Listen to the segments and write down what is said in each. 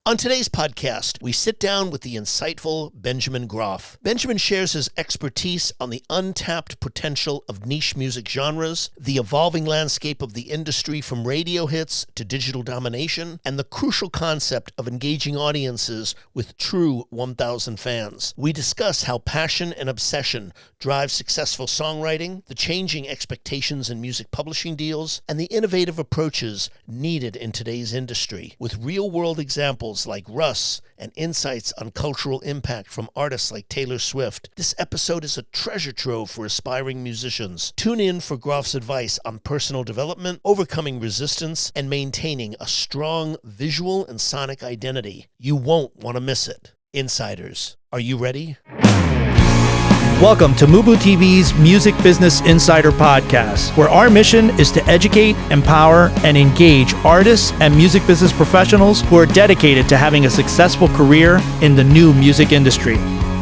On today's podcast, we sit down with the insightful Benjamin Groff. Benjamin shares his expertise on the untapped potential of niche music genres, the evolving landscape of the industry from radio hits to digital domination, and the crucial concept of engaging audiences with true 1,000 fans. We discuss how passion and obsession drive successful songwriting, the changing expectations in music publishing deals, and the innovative approaches needed in today's industry, with real-world examples like Russ and insights on cultural impact from artists like Taylor Swift. This episode is a treasure trove for aspiring musicians. Tune in for Groff's advice on personal development, overcoming resistance, and maintaining a strong visual and sonic identity. You won't want to miss it. Insiders, are you ready? Welcome to MUBUTV's Music Business Insider Podcast, where our mission is to educate, empower, and engage artists and music business professionals who are dedicated to having a successful career in the new music industry.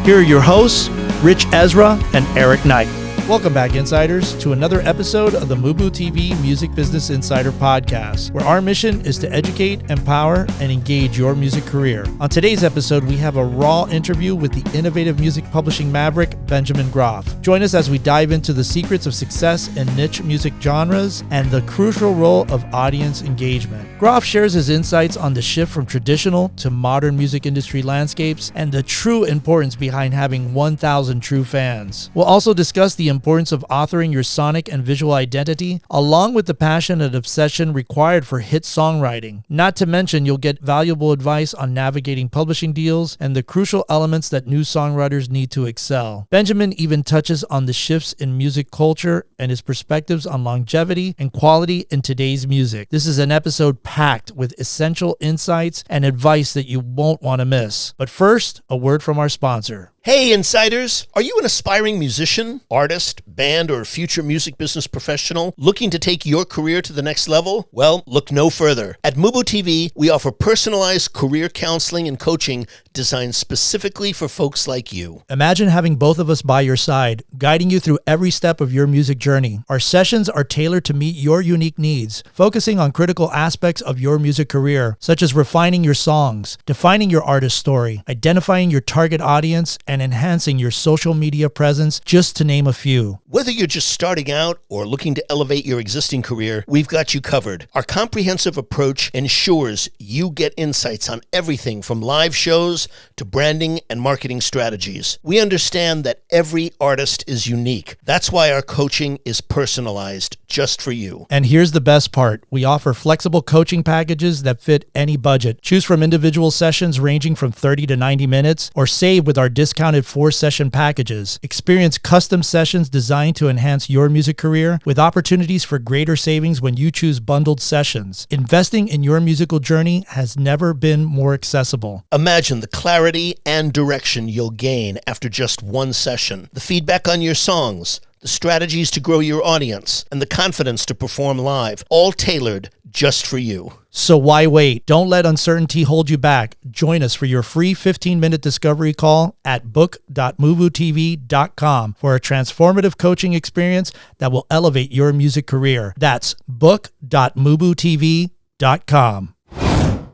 Here are your hosts, Rich Ezra and Eric Knight. Welcome back, Insiders, to another episode of the MUBUTV Music Business Insider Podcast, where our mission is to educate, empower, and engage your music career. On today's episode, we have a raw interview with the innovative music publishing maverick, Benjamin Groff. Join us as we dive into the secrets of success in niche music genres and the crucial role of audience engagement. Groff shares his insights on the shift from traditional to modern music industry landscapes and the true importance behind having 1,000 true fans. We'll also discuss the importance of authoring your sonic and visual identity, along with the passion and obsession required for hit songwriting. Not to mention, you'll get valuable advice on navigating publishing deals and the crucial elements that new songwriters need to excel. Benjamin even touches on the shifts in music culture and his perspectives on longevity and quality in today's music. This is an episode packed with essential insights and advice that you won't want to miss. But first, a word from our sponsor. Hey, Insiders! Are you an aspiring musician, artist, band, or future music business professional looking to take your career to the next level? Well, look no further. At MUBUTV, we offer personalized career counseling and coaching designed specifically for folks like you. Imagine having both of us by your side, guiding you through every step of your music journey. Our sessions are tailored to meet your unique needs, focusing on critical aspects of your music career, such as refining your songs, defining your artist story, identifying your target audience, and enhancing your social media presence, just to name a few. Whether you're just starting out or looking to elevate your existing career, we've got you covered. Our comprehensive approach ensures you get insights on everything from live shows to branding and marketing strategies. We understand that every artist is unique. That's why our coaching is personalized just for you. And here's the best part. We offer flexible coaching packages that fit any budget. Choose from individual sessions ranging from 30 to 90 minutes or save with our discounted 4-session packages. Experience custom sessions designed to enhance your music career with opportunities for greater savings when you choose bundled sessions. Investing in your musical journey has never been more accessible. Imagine the clarity and direction you'll gain after just one session. The feedback on your songs, the strategies to grow your audience, and the confidence to perform live, all tailored just for you. So why wait? Don't let uncertainty hold you back. Join us for your free 15-minute discovery call at book.mubutv.com for a transformative coaching experience that will elevate your music career. That's book.mubutv.com.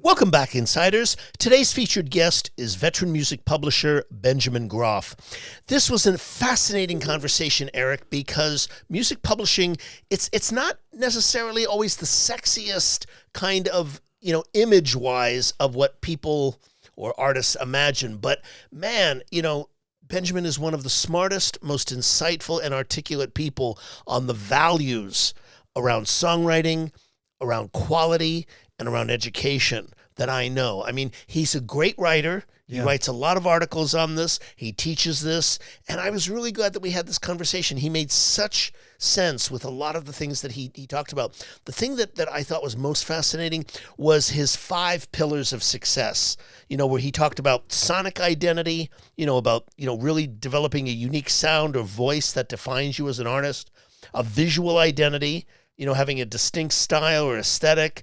Welcome back, Insiders. Today's featured guest is veteran music publisher Benjamin Groff. This was a fascinating conversation, Eric, because music publishing, it's not necessarily always the sexiest kind of, image-wise of what people or artists imagine. But man, Benjamin is one of the smartest, most insightful, and articulate people on the values around songwriting, around quality, and around education that I know. I mean, he's a great writer. He writes a lot of articles on this. He teaches this. And I was really glad that we had this conversation. He made such sense with a lot of the things that he talked about. The thing that I thought was most fascinating was his 5 pillars of success, where he talked about sonic identity, about, really developing a unique sound or voice that defines you as an artist, a visual identity, having a distinct style or aesthetic,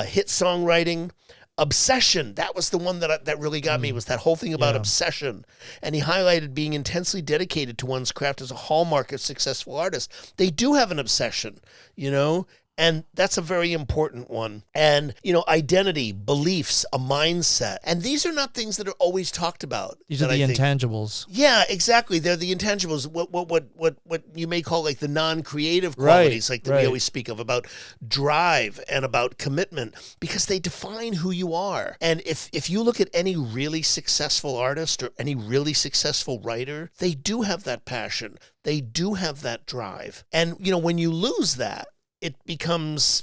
hit songwriting, obsession. That was the one that really got me, was that whole thing about obsession. And he highlighted being intensely dedicated to one's craft as a hallmark of successful artists. They do have an obsession, And that's a very important one. And, identity, beliefs, a mindset. And these are not things that are always talked about. These are the intangibles. Yeah, exactly. They're the intangibles. What you may call like the non-creative qualities, like that we always speak of, about drive and about commitment, because they define who you are. And if you look at any really successful artist or any really successful writer, they do have that passion. They do have that drive. And, when you lose that, it becomes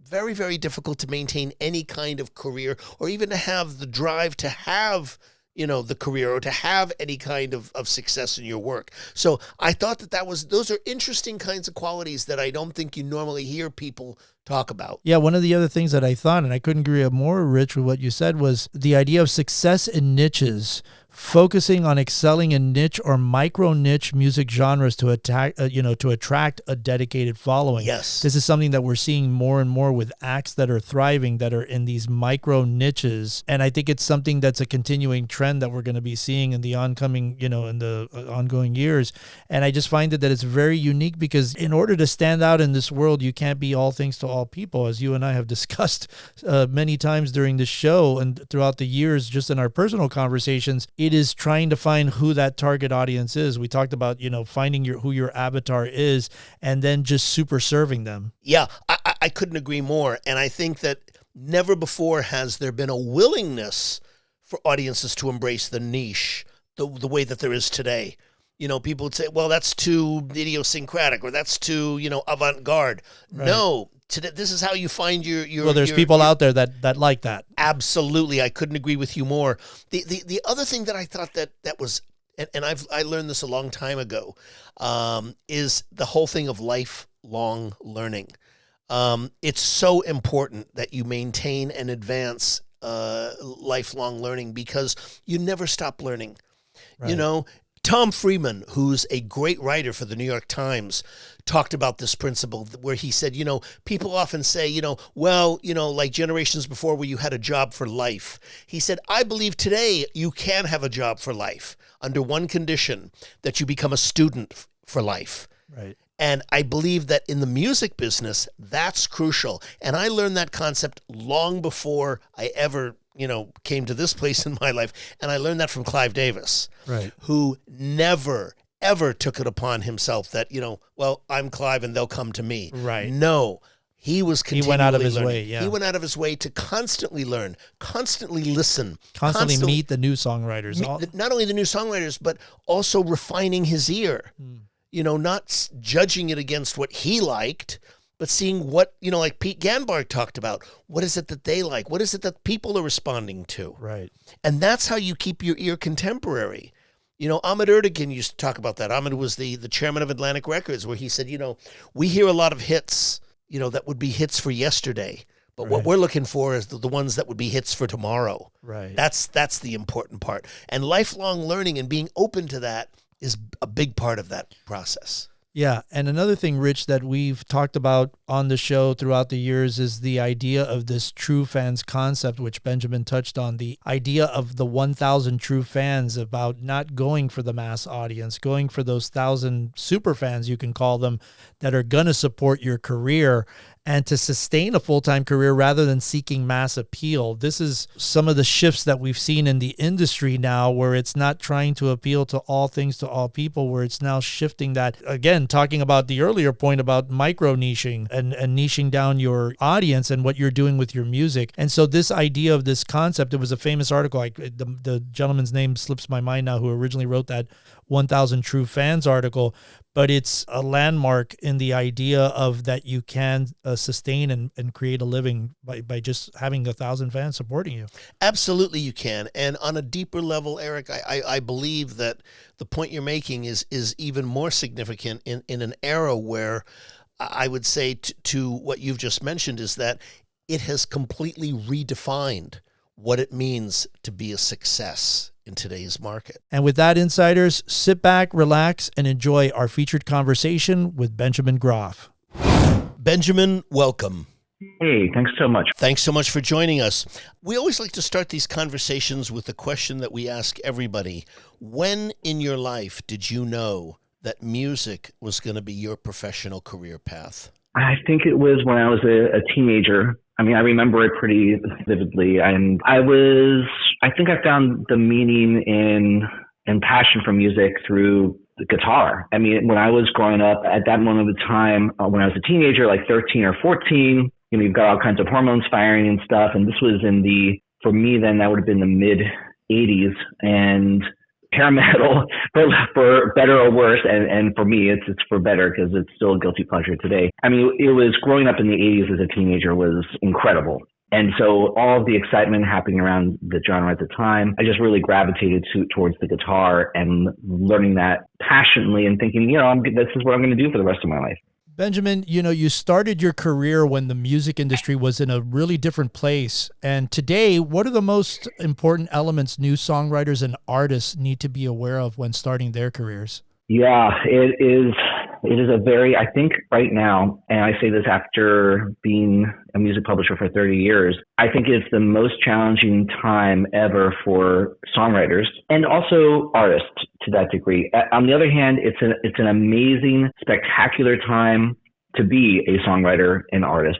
very, very difficult to maintain any kind of career, or even to have the drive to have, the career, or to have any kind of success in your work. So I thought those are interesting kinds of qualities that I don't think you normally hear people talk about. Yeah, one of the other things that I thought, and I couldn't agree more, Rich, with what you said, was the idea of success in niches, focusing on excelling in niche or micro niche music genres to attract a dedicated following. Yes. This is something that we're seeing more and more with acts that are thriving, that are in these micro niches. And I think it's something that's a continuing trend that we're going to be seeing in the ongoing years. And I just find that it's very unique, because in order to stand out in this world, you can't be all things to all people, as you and I have discussed many times during the show and throughout the years, just in our personal conversations. It is trying to find who that target audience is. We talked about, finding who your avatar is, and then just super serving them. Yeah, I couldn't agree more. And I think that never before has there been a willingness for audiences to embrace the niche the way that there is today. People would say, well, that's too idiosyncratic, or that's too, avant-garde. Right. No, this is how you find your well, there's people out there that like that. Absolutely. I couldn't agree with you more. The other thing that I thought that was, and I learned this a long time ago, is the whole thing of lifelong learning. It's so important that you maintain and advance lifelong learning, because you never stop learning. Right. Tom Freeman, who's a great writer for the New York Times, talked about this principle where he said, people often say, like generations before where you had a job for life. He said, I believe today you can have a job for life under one condition, that you become a student for life. Right. And I believe that in the music business, that's crucial. And I learned that concept long before I ever came to this place in my life. And I learned that from Clive Davis, right, who never, ever took it upon himself that, well, I'm Clive and they'll come to me. Right. No, he was continually He went out of his learning. way, yeah. He went out of his way to constantly learn, constantly listen. Constantly meet the new songwriters. Not only the new songwriters, but also refining his ear. Not judging it against what he liked, but seeing what, like Pete Ganbarg talked about. What is it that they like? What is it that people are responding to? Right. And that's how you keep your ear contemporary. Ahmet Ertegun used to talk about that. Ahmet was the chairman of Atlantic Records, where he said, we hear a lot of hits, that would be hits for yesterday. But what we're looking for is the ones that would be hits for tomorrow. Right. That's the important part. And lifelong learning and being open to that is a big part of that process. Yeah. And another thing, Rich, that we've talked about on the show throughout the years is the idea of this true fans concept, which Benjamin touched on, the idea of the 1,000 true fans, about not going for the mass audience, going for those 1,000 super fans, you can call them, that are going to support your career and to sustain a full-time career rather than seeking mass appeal. This is some of the shifts that we've seen in the industry now, where it's not trying to appeal to all things to all people, where it's now shifting that, again, talking about the earlier point about micro-niching and niching down your audience and what you're doing with your music. And so this idea of this concept, it was a famous article, the gentleman's name slips my mind now, who originally wrote that 1,000 True Fans article, but it's a landmark in the idea of that you can sustain and create a living by just having 1,000 fans supporting you. Absolutely you can. And on a deeper level, Eric, I believe that the point you're making is even more significant in an era where I would say to what you've just mentioned is that it has completely redefined what it means to be a success in today's market. And with that, insiders, sit back, relax, and enjoy our featured conversation with Benjamin Groff. Benjamin, welcome. Hey, thanks so much. Thanks so much for joining us. We always like to start these conversations with the question that we ask everybody. When in your life did you know that music was going to be your professional career path? I think it was when I was a teenager. I mean, I remember it pretty vividly. And I think I found the meaning and passion for music through the guitar. I mean, when I was growing up at that moment of time, when I was a teenager, like 13 or 14, you've got all kinds of hormones firing and stuff. And this was for me then, that would have been the mid 80s. And hair metal, for better or worse, and for me, it's for better because it's still a guilty pleasure today. I mean, it was growing up in the 80s as a teenager was incredible. And so all of the excitement happening around the genre at the time, I just really gravitated towards the guitar and learning that passionately and thinking, this is what I'm going to do for the rest of my life. Benjamin, you started your career when the music industry was in a really different place. And today, what are the most important elements new songwriters and artists need to be aware of when starting their careers? Yeah, it is I think right now, and I say this after being a music publisher for 30 years, I think it's the most challenging time ever for songwriters and also artists to that degree. On the other hand, it's an amazing, spectacular time to be a songwriter and artist.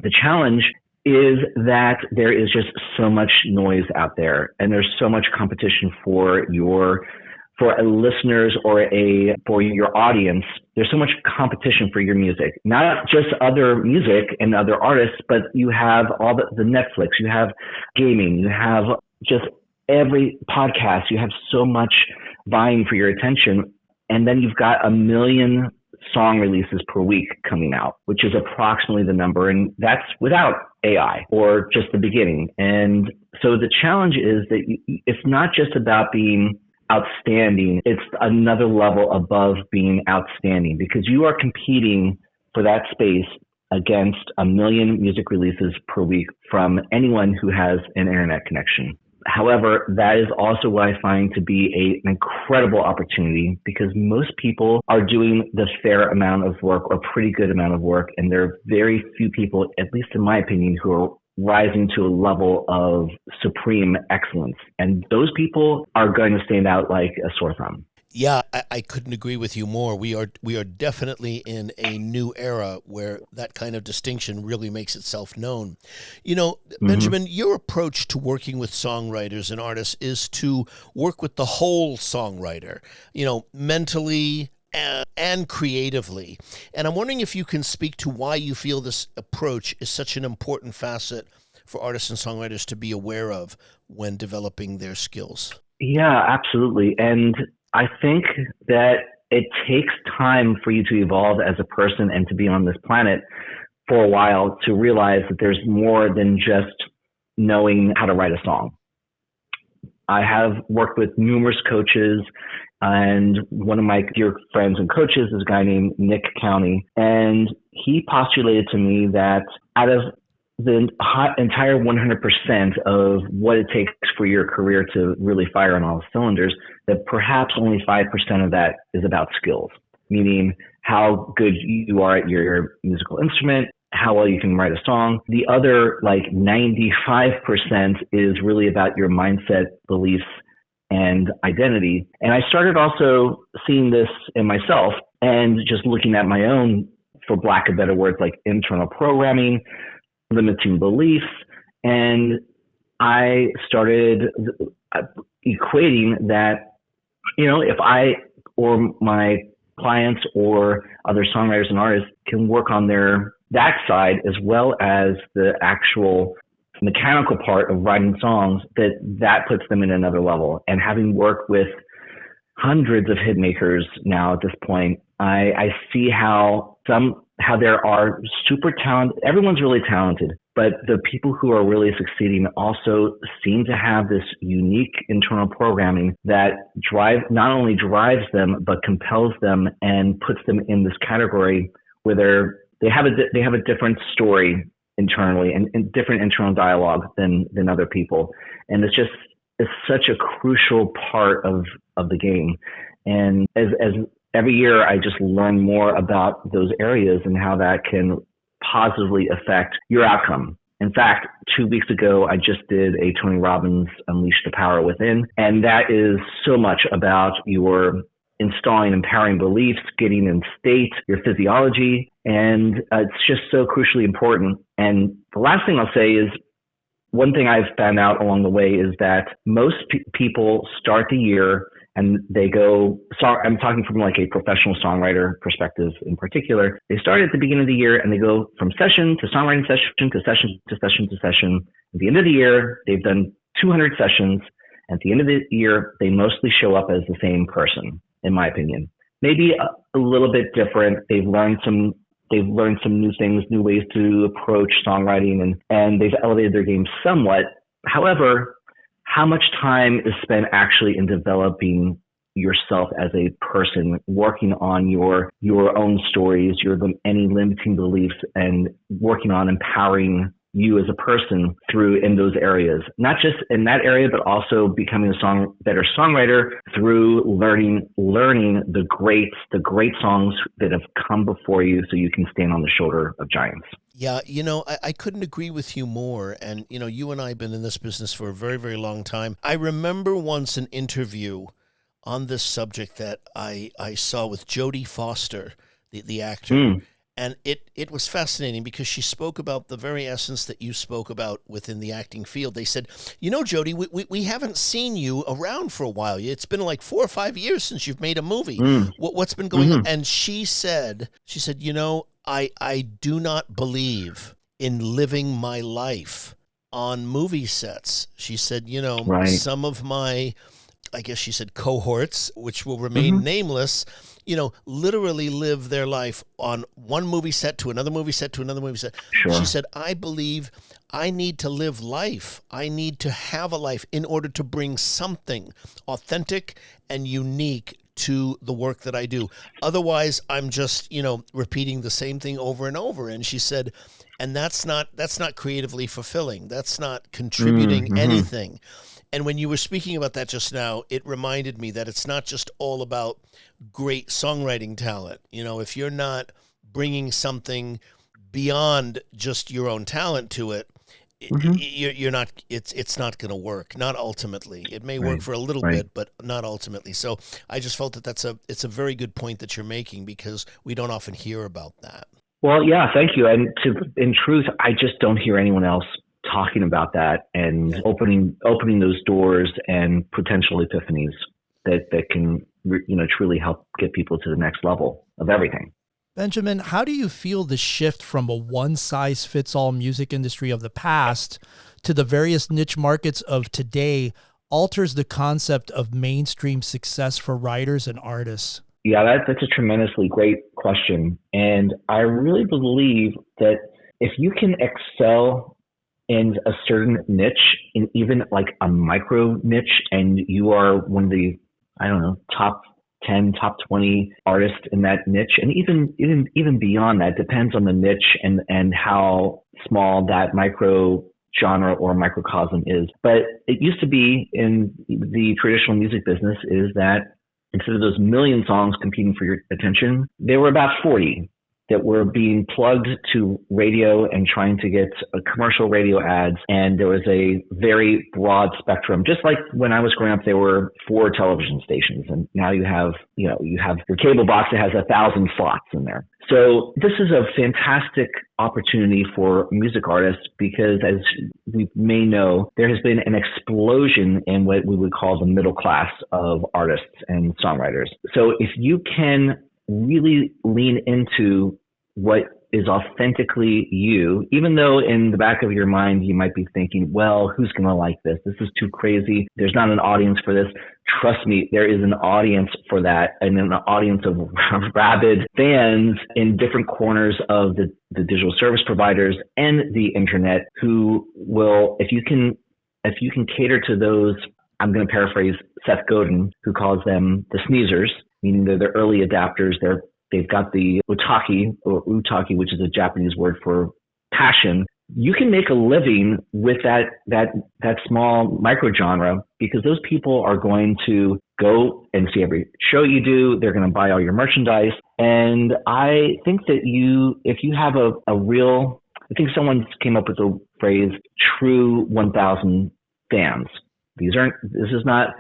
The challenge is that there is just so much noise out there, and there's so much competition for a listeners or for your audience. There's so much competition for your music, not just other music and other artists, but you have all the Netflix, you have gaming, you have just every podcast, you have so much vying for your attention. And then you've got 1 million song releases per week coming out, which is approximately the number. And that's without AI or just the beginning. And so the challenge is that it's not just about being outstanding, it's another level above being outstanding because you are competing for that space against 1 million music releases per week from anyone who has an internet connection. However, that is also what I find to be an incredible opportunity because most people are doing the fair amount of work or pretty good amount of work, and there are very few people, at least in my opinion, who are rising to a level of supreme excellence. And those people are going to stand out like a sore thumb. Yeah, I couldn't agree with you more. We are definitely in a new era where that kind of distinction really makes itself known. Benjamin, your approach to working with songwriters and artists is to work with the whole songwriter, mentally and creatively. And I'm wondering if you can speak to why you feel this approach is such an important facet for artists and songwriters to be aware of when developing their skills. Yeah, absolutely. And I think that it takes time for you to evolve as a person and to be on this planet for a while to realize that there's more than just knowing how to write a song. I have worked with numerous coaches, and one of my dear friends and coaches is a guy named Nick County, and he postulated to me that out of the entire 100% of what it takes for your career to really fire on all cylinders, that perhaps only 5% of that is about skills, meaning how good you are at your musical instrument, how well you can write a song. The other 95% is really about your mindset, beliefs, and identity. And I started also seeing this in myself and just looking at my own, for lack of better words, like internal programming, limiting beliefs. And I started equating that, if I or my clients or other songwriters and artists can work on that side as well as the actual mechanical part of writing songs, that puts them in another level. And having worked with hundreds of hit makers now at this point, I see how there are super talented, everyone's really talented, but the people who are really succeeding also seem to have this unique internal programming that not only drives them, but compels them and puts them in this category where they have a different story internally and different internal dialogue than other people. And it's such a crucial part of the game. And as every year, I just learn more about those areas and how that can positively affect your outcome. In fact, 2 weeks ago, I just did a Tony Robbins Unleash the Power Within, and that is so much about your installing empowering beliefs, getting in state, your physiology. And it's just so crucially important. And the last thing I'll say is, one thing I've found out along the way is that most people start the year and they go, I'm talking from like a professional songwriter perspective in particular. They start at the beginning of the year and they go from session to songwriting session to session to session to session. At the end of the year, they've done 200 sessions. At the end of the year, they mostly show up as the same person, in my opinion. Maybe a little bit different. They've learned some new things, new ways to approach songwriting, and they've elevated their game somewhat. However, how much time is spent actually in developing yourself as a person, working on your own stories, any limiting beliefs, and working on empowering you as a person in those areas, not just in that area, but also becoming a better songwriter through learning the great songs that have come before you, so you can stand on the shoulder of giants. Yeah, I couldn't agree with you more. And, you and I have been in this business for a very, very long time. I remember once an interview on this subject that I saw with Jodie Foster, the actor. Mm. And it was fascinating because she spoke about the very essence that you spoke about within the acting field. They said, Jodie, we haven't seen you around for a while. It's been like 4 or 5 years since you've made a movie. Mm. What's been going on? And she said, I do not believe in living my life on movie sets. She said, right. Some of my, I guess she said, cohorts, which will remain nameless, literally live their life on one movie set to another movie set to another movie set. Sure. She said, I believe I need to live life. I need to have a life in order to bring something authentic and unique to the work that I do. Otherwise, I'm just, repeating the same thing over and over. And she said, and that's not creatively fulfilling. That's not contributing anything. And when you were speaking about that just now, it reminded me that it's not just all about great songwriting talent. If you're not bringing something beyond just your own talent to it, you're not. It's not going to work. Not ultimately. It may work for a little bit, but not ultimately. So I just felt that it's a very good point that you're making, because we don't often hear about that. Well, yeah, thank you. And in truth, I just don't hear anyone else talking about that and opening those doors and potential epiphanies that can truly help get people to the next level of everything. Benjamin, how do you feel the shift from a one-size-fits-all music industry of the past to the various niche markets of today alters the concept of mainstream success for writers and artists? Yeah, that's a tremendously great question. And I really believe that if you can excel in a certain niche, in even like a micro niche, and you are one of the, top 10, top 20 artists in that niche, and even beyond that, depends on the niche and how small that micro genre or microcosm is. But it used to be in the traditional music business is that instead of those million songs competing for your attention, there were about 40 that were being plugged to radio and trying to get commercial radio ads. And there was a very broad spectrum. Just like when I was growing up, there were 4 television stations. And now you have your cable box that has 1,000 slots in there. So this is a fantastic opportunity for music artists because, as we may know, there has been an explosion in what we would call the middle class of artists and songwriters. So if you can really lean into what is authentically you, even though in the back of your mind you might be thinking, well, who's going to like this? This is too crazy. There's not an audience for this. Trust me, there is an audience for that, and an audience of rabid fans in different corners of the digital service providers and the internet who will, if you can cater to those, I'm going to paraphrase Seth Godin, who calls them the sneezers, meaning they're the early adapters. They've got the utaki, which is a Japanese word for passion. You can make a living with that small micro genre because those people are going to go and see every show you do. They're going to buy all your merchandise. And I think that if you have a real, I think someone came up with the phrase true 1,000 fans. This is not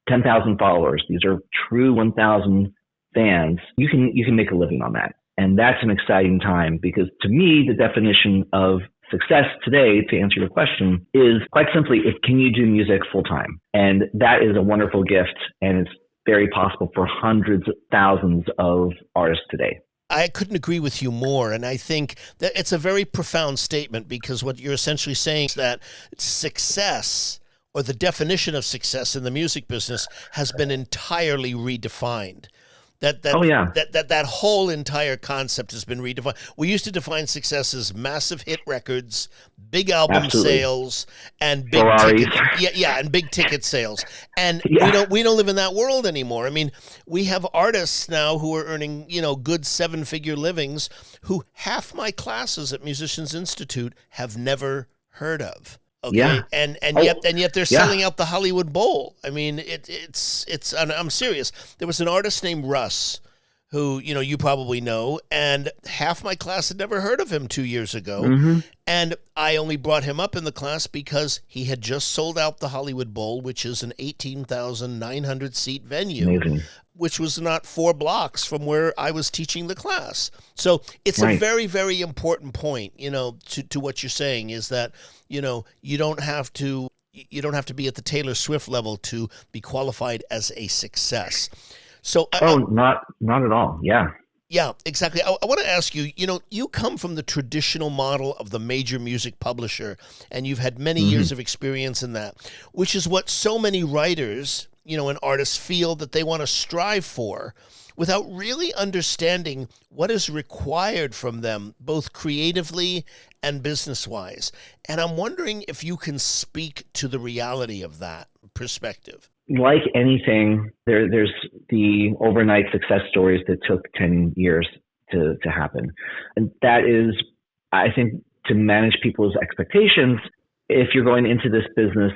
10,000 followers. These are true 1,000 fans. You can make a living on that. And that's an exciting time, because to me, the definition of success today, to answer your question, is quite simply, can you do music full time? And that is a wonderful gift, and it's very possible for hundreds of thousands of artists today. I couldn't agree with you more. And I think that it's a very profound statement, because what you're essentially saying is that success, or the definition of success in the music business, has been entirely redefined. That whole entire concept has been redefined. We used to define success as massive hit records, big album sales, and big and big ticket sales. And we don't live in that world anymore. I mean, we have artists now who are earning, good 7-figure livings, who half my classes at Musicians Institute have never heard of. Okay. Yeah. And yet they're selling out the Hollywood Bowl. I mean, it's I'm serious. There was an artist named Russ, who, you probably know, and half my class had never heard of him 2 years ago. Mm-hmm. And I only brought him up in the class because he had just sold out the Hollywood Bowl, which is an 18,900 seat venue. Amazing. Which was not 4 blocks from where I was teaching the class. So it's a very, very important point, to what you're saying, is that, you don't have to be at the Taylor Swift level to be qualified as a success. So not at all. Yeah. Yeah, exactly. I want to ask you, you come from the traditional model of the major music publisher, and you've had many years of experience in that, which is what so many writers, and artists feel that they want to strive for, without really understanding what is required from them, both creatively and business-wise. And I'm wondering if you can speak to the reality of that perspective. Like anything, there's the overnight success stories that took 10 years to happen. And that is, I think, to manage people's expectations, if you're going into this business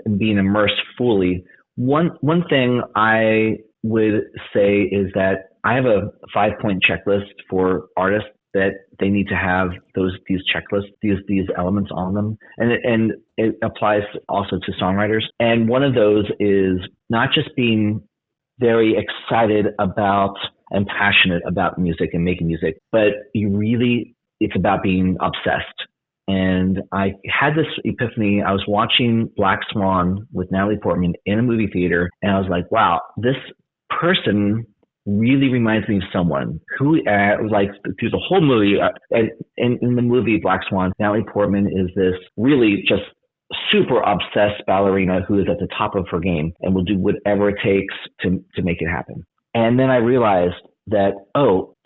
and being immersed fully, one thing I would say is that I have a 5-point checklist for artists that they need to have these checklists, these elements on them. And it applies also to songwriters. And one of those is not just being very excited about and passionate about music and making music, but it's about being obsessed. And I had this epiphany. I was watching Black Swan with Natalie Portman in a movie theater, and I was like, wow, this person really reminds me of someone who, through the whole movie, and in the movie Black Swan, Natalie Portman is this really just super obsessed ballerina who is at the top of her game and will do whatever it takes to make it happen. And then I realized that,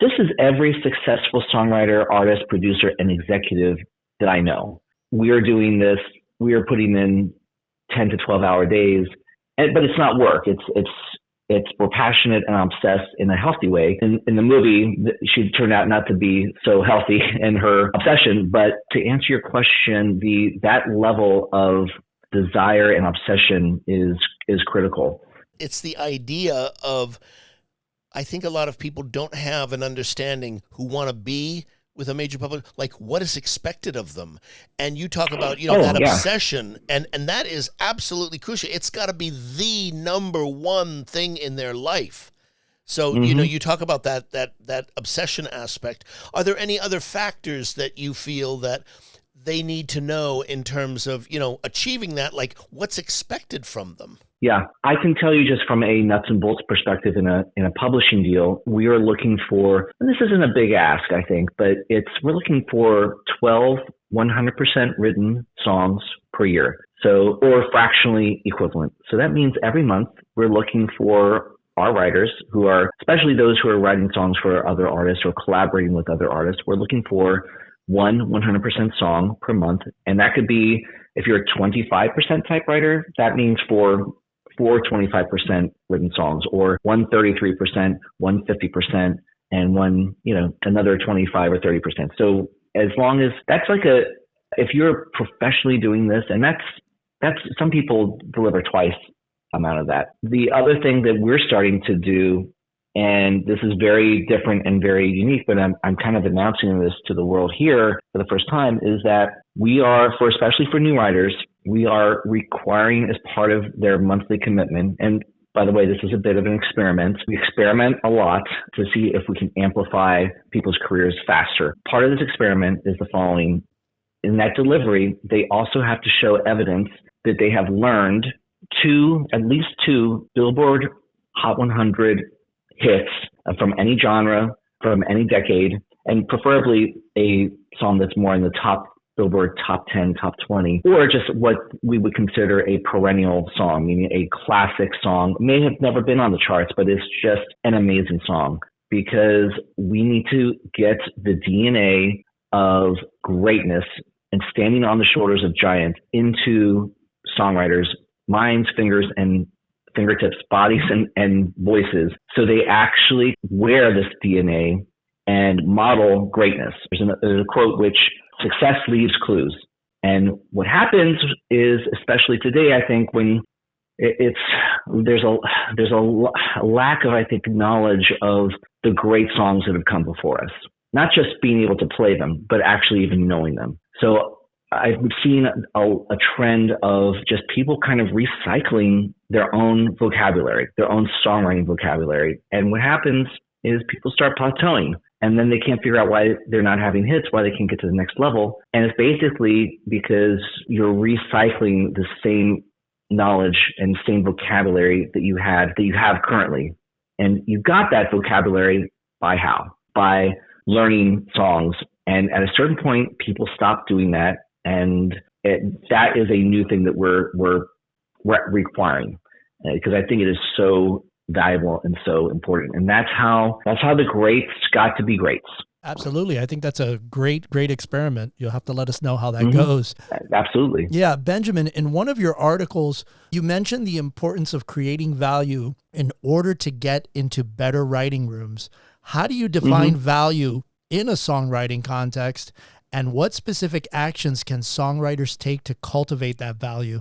this is every successful songwriter, artist, producer, and executive that I know. We are doing this. We are putting in 10 to 12-hour days, but it's not work. We're passionate and obsessed in a healthy way. In the movie, she turned out not to be so healthy in her obsession. But to answer your question, that level of desire and obsession is critical. It's the idea of, I think a lot of people don't have an understanding who want to be with a major publisher, like what is expected of them. And you talk about, that obsession, and that is absolutely crucial. It's got to be the number one thing in their life. So, you talk about that obsession aspect. Are there any other factors that you feel that they need to know in terms of, achieving that, like what's expected from them? Yeah, I can tell you just from a nuts and bolts perspective in a publishing deal, we are looking for, and this isn't a big ask, I think, but we're looking for 12 100% written songs per year. So, or fractionally equivalent. So that means every month we're looking for our writers who are, especially those who are writing songs for other artists or collaborating with other artists, we're looking for 100% song per month. And that could be, if you're a 25% type writer, that means four 25% written songs, or 133%, 150%, and another 25 or 30%. So as long as that's if you're professionally doing this, and that's some people deliver twice amount of that. The other thing that we're starting to do, and this is very different and very unique, but I'm kind of announcing this to the world here for the first time, is that we are, especially for new writers, we are requiring as part of their monthly commitment, and by the way, this is a bit of an experiment. We experiment a lot to see if we can amplify people's careers faster. Part of this experiment is the following. In that delivery, they also have to show evidence that they have learned at least two Billboard Hot 100 hits from any genre, from any decade, and preferably a song that's more in the top Billboard top 10, top 20, or just what we would consider a perennial song, meaning a classic song. It may have never been on the charts, but it's just an amazing song, because we need to get the DNA of greatness and standing on the shoulders of giants into songwriters' minds, fingers, and fingertips, bodies, and voices, so they actually wear this DNA and model greatness. There's a quote which, "Success leaves clues." And what happens is, especially today, I think, when there's a lack of, I think, knowledge of the great songs that have come before us. Not just being able to play them, but actually even knowing them. So I've seen a trend of just people kind of recycling their own vocabulary, their own songwriting vocabulary. And what happens is people start plateauing, and then they can't figure out why they're not having hits, why they can't get to the next level. And it's basically because you're recycling the same knowledge and same vocabulary that you have currently. And you got that vocabulary by how? By learning songs. And at a certain point, people stop doing that. And that is a new thing that we're requiring, because I think it is so valuable and so important. And that's how the greats got to be greats. Absolutely. I think that's a great experiment. You'll have to let us know how that goes. Absolutely. Yeah. Benjamin, in one of your articles, you mentioned the importance of creating value in order to get into better writing rooms. How do you define value in a songwriting context, and what specific actions can songwriters take to cultivate that value?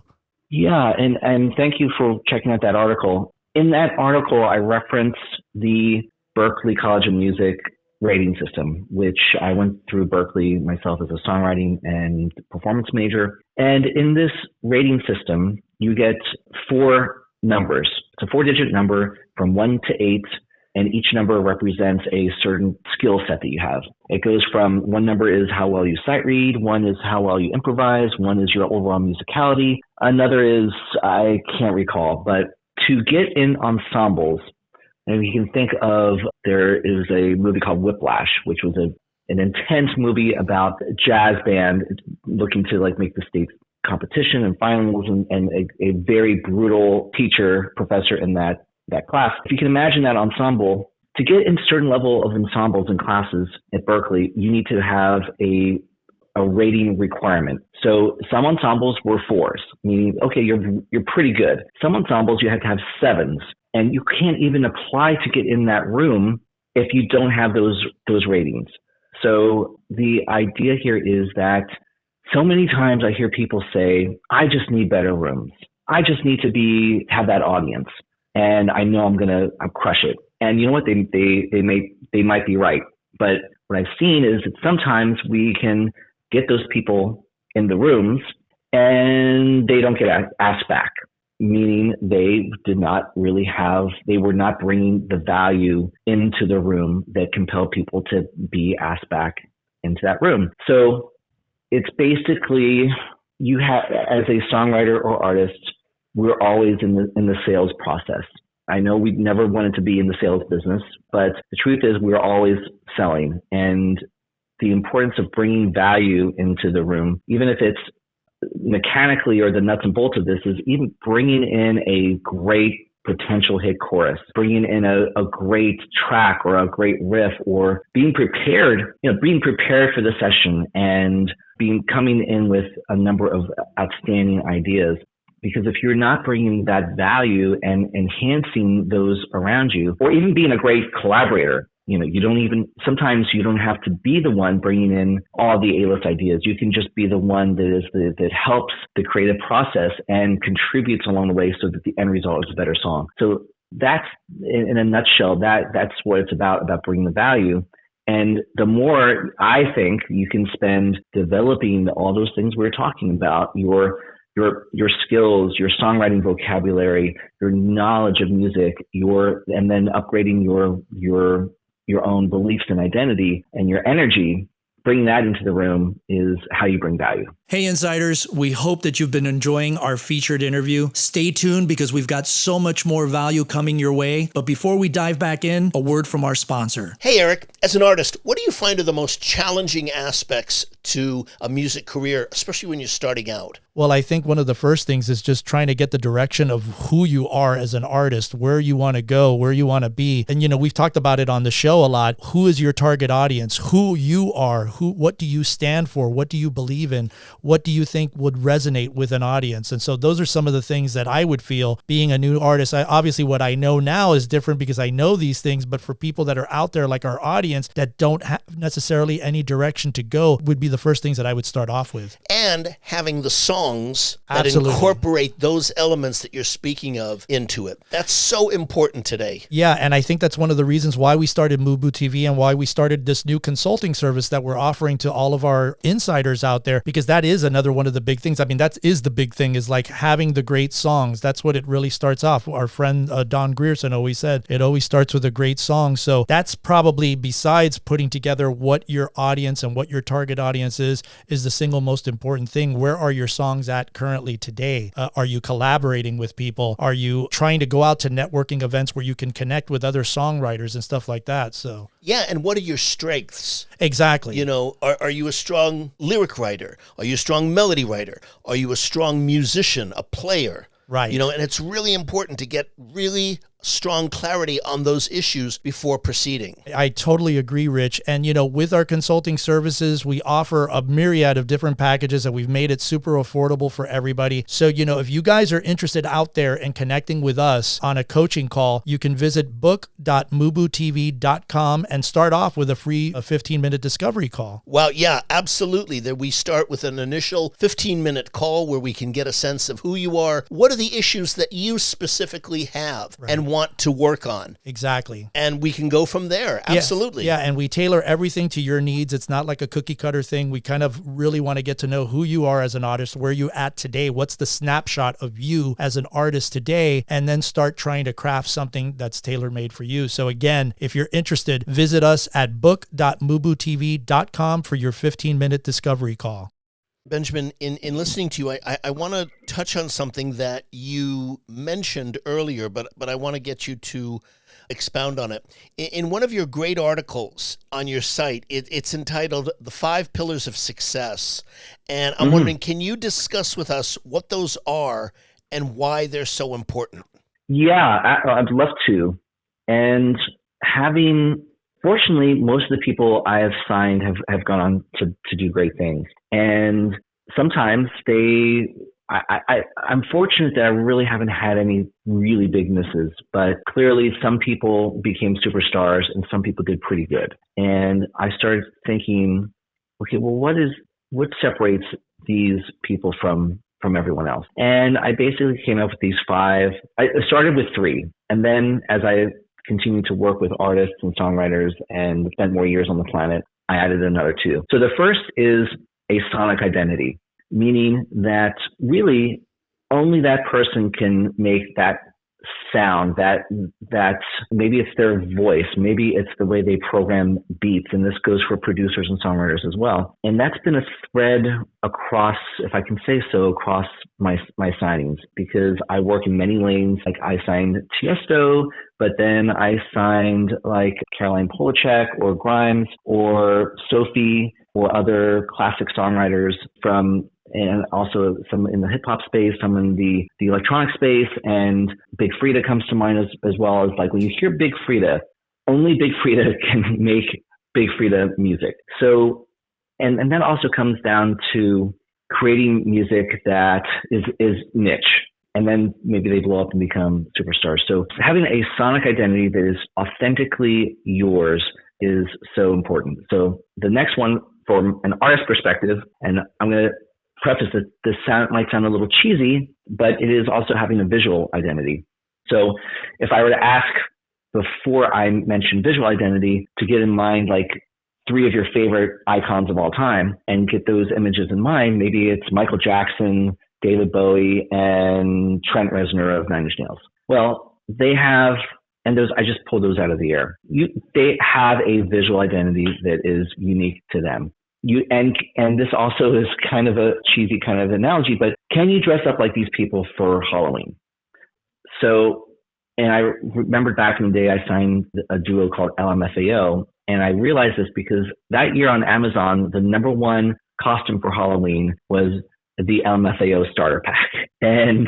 Yeah. And thank you for checking out that article. In that article, I referenced the Berklee College of Music rating system, which I went through Berklee myself as a songwriting and performance major. And in this rating system, you get 4 numbers. It's a 4-digit number from 1 to 8, and each number represents a certain skill set that you have. It goes from, one number is how well you sight read, one is how well you improvise, one is your overall musicality, another is, I can't recall, but to get in ensembles, and you can think of, there is a movie called Whiplash, which was an intense movie about a jazz band looking to make the state competition and finals, and a very brutal professor in that class. If you can imagine that ensemble, to get in certain level of ensembles and classes at Berklee, you need to have a rating requirement. So some ensembles were 4s, meaning, okay, you're pretty good. Some ensembles you have to have 7s, and you can't even apply to get in that room if you don't have those ratings. So the idea here is that so many times I hear people say, I just need better rooms. I just need to have that audience, and I know I'll crush it. And you know what? They might be right. But what I've seen is that sometimes we can get those people in the rooms and they don't get asked back, meaning they were not bringing the value into the room that compelled people to be asked back into that room. So it's basically, you have, as a songwriter or artist, we're always in the sales process. I know we never wanted to be in the sales business, but the truth is we're always selling. And the importance of bringing value into the room, even if it's mechanically or the nuts and bolts of this, is even bringing in a great potential hit chorus, bringing in a great track or a great riff, or being prepared for the session and coming in with a number of outstanding ideas. Because if you're not bringing that value and enhancing those around you, or even being a great collaborator, sometimes you don't have to be the one bringing in all the A-list ideas. You can just be the one that helps the creative process and contributes along the way so that the end result is a better song. So that's, in a nutshell, that's what it's about bringing the value. And the more, I think, you can spend developing all those things we're talking about, your your skills, your songwriting vocabulary, your knowledge of music, and then upgrading your own beliefs and identity and your energy, bringing that into the room is how you bring value. Hey, Insiders, we hope that you've been enjoying our featured interview. Stay tuned because we've got so much more value coming your way. But before we dive back in, a word from our sponsor. Hey, Eric, as an artist, what do you find are the most challenging aspects to a music career, especially when you're starting out? Well, I think one of the first things is just trying to get the direction of who you are as an artist, where you want to go, where you want to be. And, we've talked about it on the show a lot. Who is your target audience? Who you are? What do you stand for? What do you believe in? What do you think would resonate with an audience? And so those are some of the things that I would feel being a new artist. Obviously, what I know now is different because I know these things, but for people that are out there like our audience that don't have necessarily any direction to go would be the first things that I would start off with. And having the songs that Absolutely. incorporate those elements that you're speaking of into it. That's so important today. Yeah, and I think that's one of the reasons why we started MUBUTV and why we started this new consulting service that we're offering to all of our insiders out there, because that is another one of the big things. I mean, that is the big thing, is like having the great songs. That's what it really starts off. Our friend Don Grierson always said, it always starts with a great song. So that's probably, besides putting together what your audience and what your target audience is the single most important thing. Where are your songs at currently today? Are you collaborating with people? Are you trying to go out to networking events where you can connect with other songwriters and stuff like that? So yeah, and what are your strengths? Exactly. Are you a strong lyric writer? Are you a strong melody writer? Are you a strong musician, a player? Right. And it's really important to get really strong clarity on those issues before proceeding. I totally agree, Rich. And, with our consulting services, we offer a myriad of different packages and we've made it super affordable for everybody. So, if you guys are interested out there in connecting with us on a coaching call, you can visit book.mubutv.com and start off with a free 15-minute discovery call. Well, yeah, absolutely. There we start with an initial 15-minute call where we can get a sense of who you are, what are the issues that you specifically have, right, and want to work on. Exactly. And we can go from there. Absolutely. Yeah, and we tailor everything to your needs. It's not like a cookie cutter thing. We kind of really want to get to know who you are as an artist, where you at today, what's the snapshot of you as an artist today, and then start trying to craft something that's tailor-made for you. So again, if you're interested, visit us at book.mubutv.com for your 15-minute discovery call. Benjamin, in listening to you, I want to touch on something that you mentioned earlier, but I want to get you to expound on it. In one of your great articles on your site, it's entitled The 5 Pillars of Success. And I'm wondering, can you discuss with us what those are and why they're so important? Yeah, I'd love to. And fortunately, most of the people I have signed have gone on to do great things. And sometimes I'm fortunate that I really haven't had any really big misses, but clearly some people became superstars and some people did pretty good. And I started thinking, okay, well, what separates these people from everyone else? And I basically came up with these 5. I started with 3. And then as I continued to work with artists and songwriters and spent more years on the planet, I added another 2. So the first is a sonic identity, meaning that really only that person can make that sound, that maybe it's their voice, maybe it's the way they program beats, and this goes for producers and songwriters as well. And that's been a thread across, if I can say so, across my signings, because I work in many lanes. Like I signed Tiesto, but then I signed like Caroline Polachek or Grimes or Sophie or other classic songwriters and also some in the hip hop space, some in the electronic space, and Big Frida comes to mind as well. As like when you hear Big Frida, only Big Frida can make Big Frida music. So, and that also comes down to creating music that is niche, and then maybe they blow up and become superstars. So having a sonic identity that is authentically yours is so important. So the next one, from an artist perspective, and I'm going to preface that this might sound a little cheesy, but it is also having a visual identity. So if I were to ask before I mention visual identity to get in mind like 3 of your favorite icons of all time and get those images in mind, maybe it's Michael Jackson, David Bowie and Trent Reznor of Nine Inch Nails. Well, they have, and those, I just pulled those out of the air. They have a visual identity that is unique to them. And this also is kind of a cheesy kind of analogy, but can you dress up like these people for Halloween? So, and I remember back in the day, I signed a duo called LMFAO, and I realized this because that year on Amazon, the number one costume for Halloween was the LMFAO starter pack. And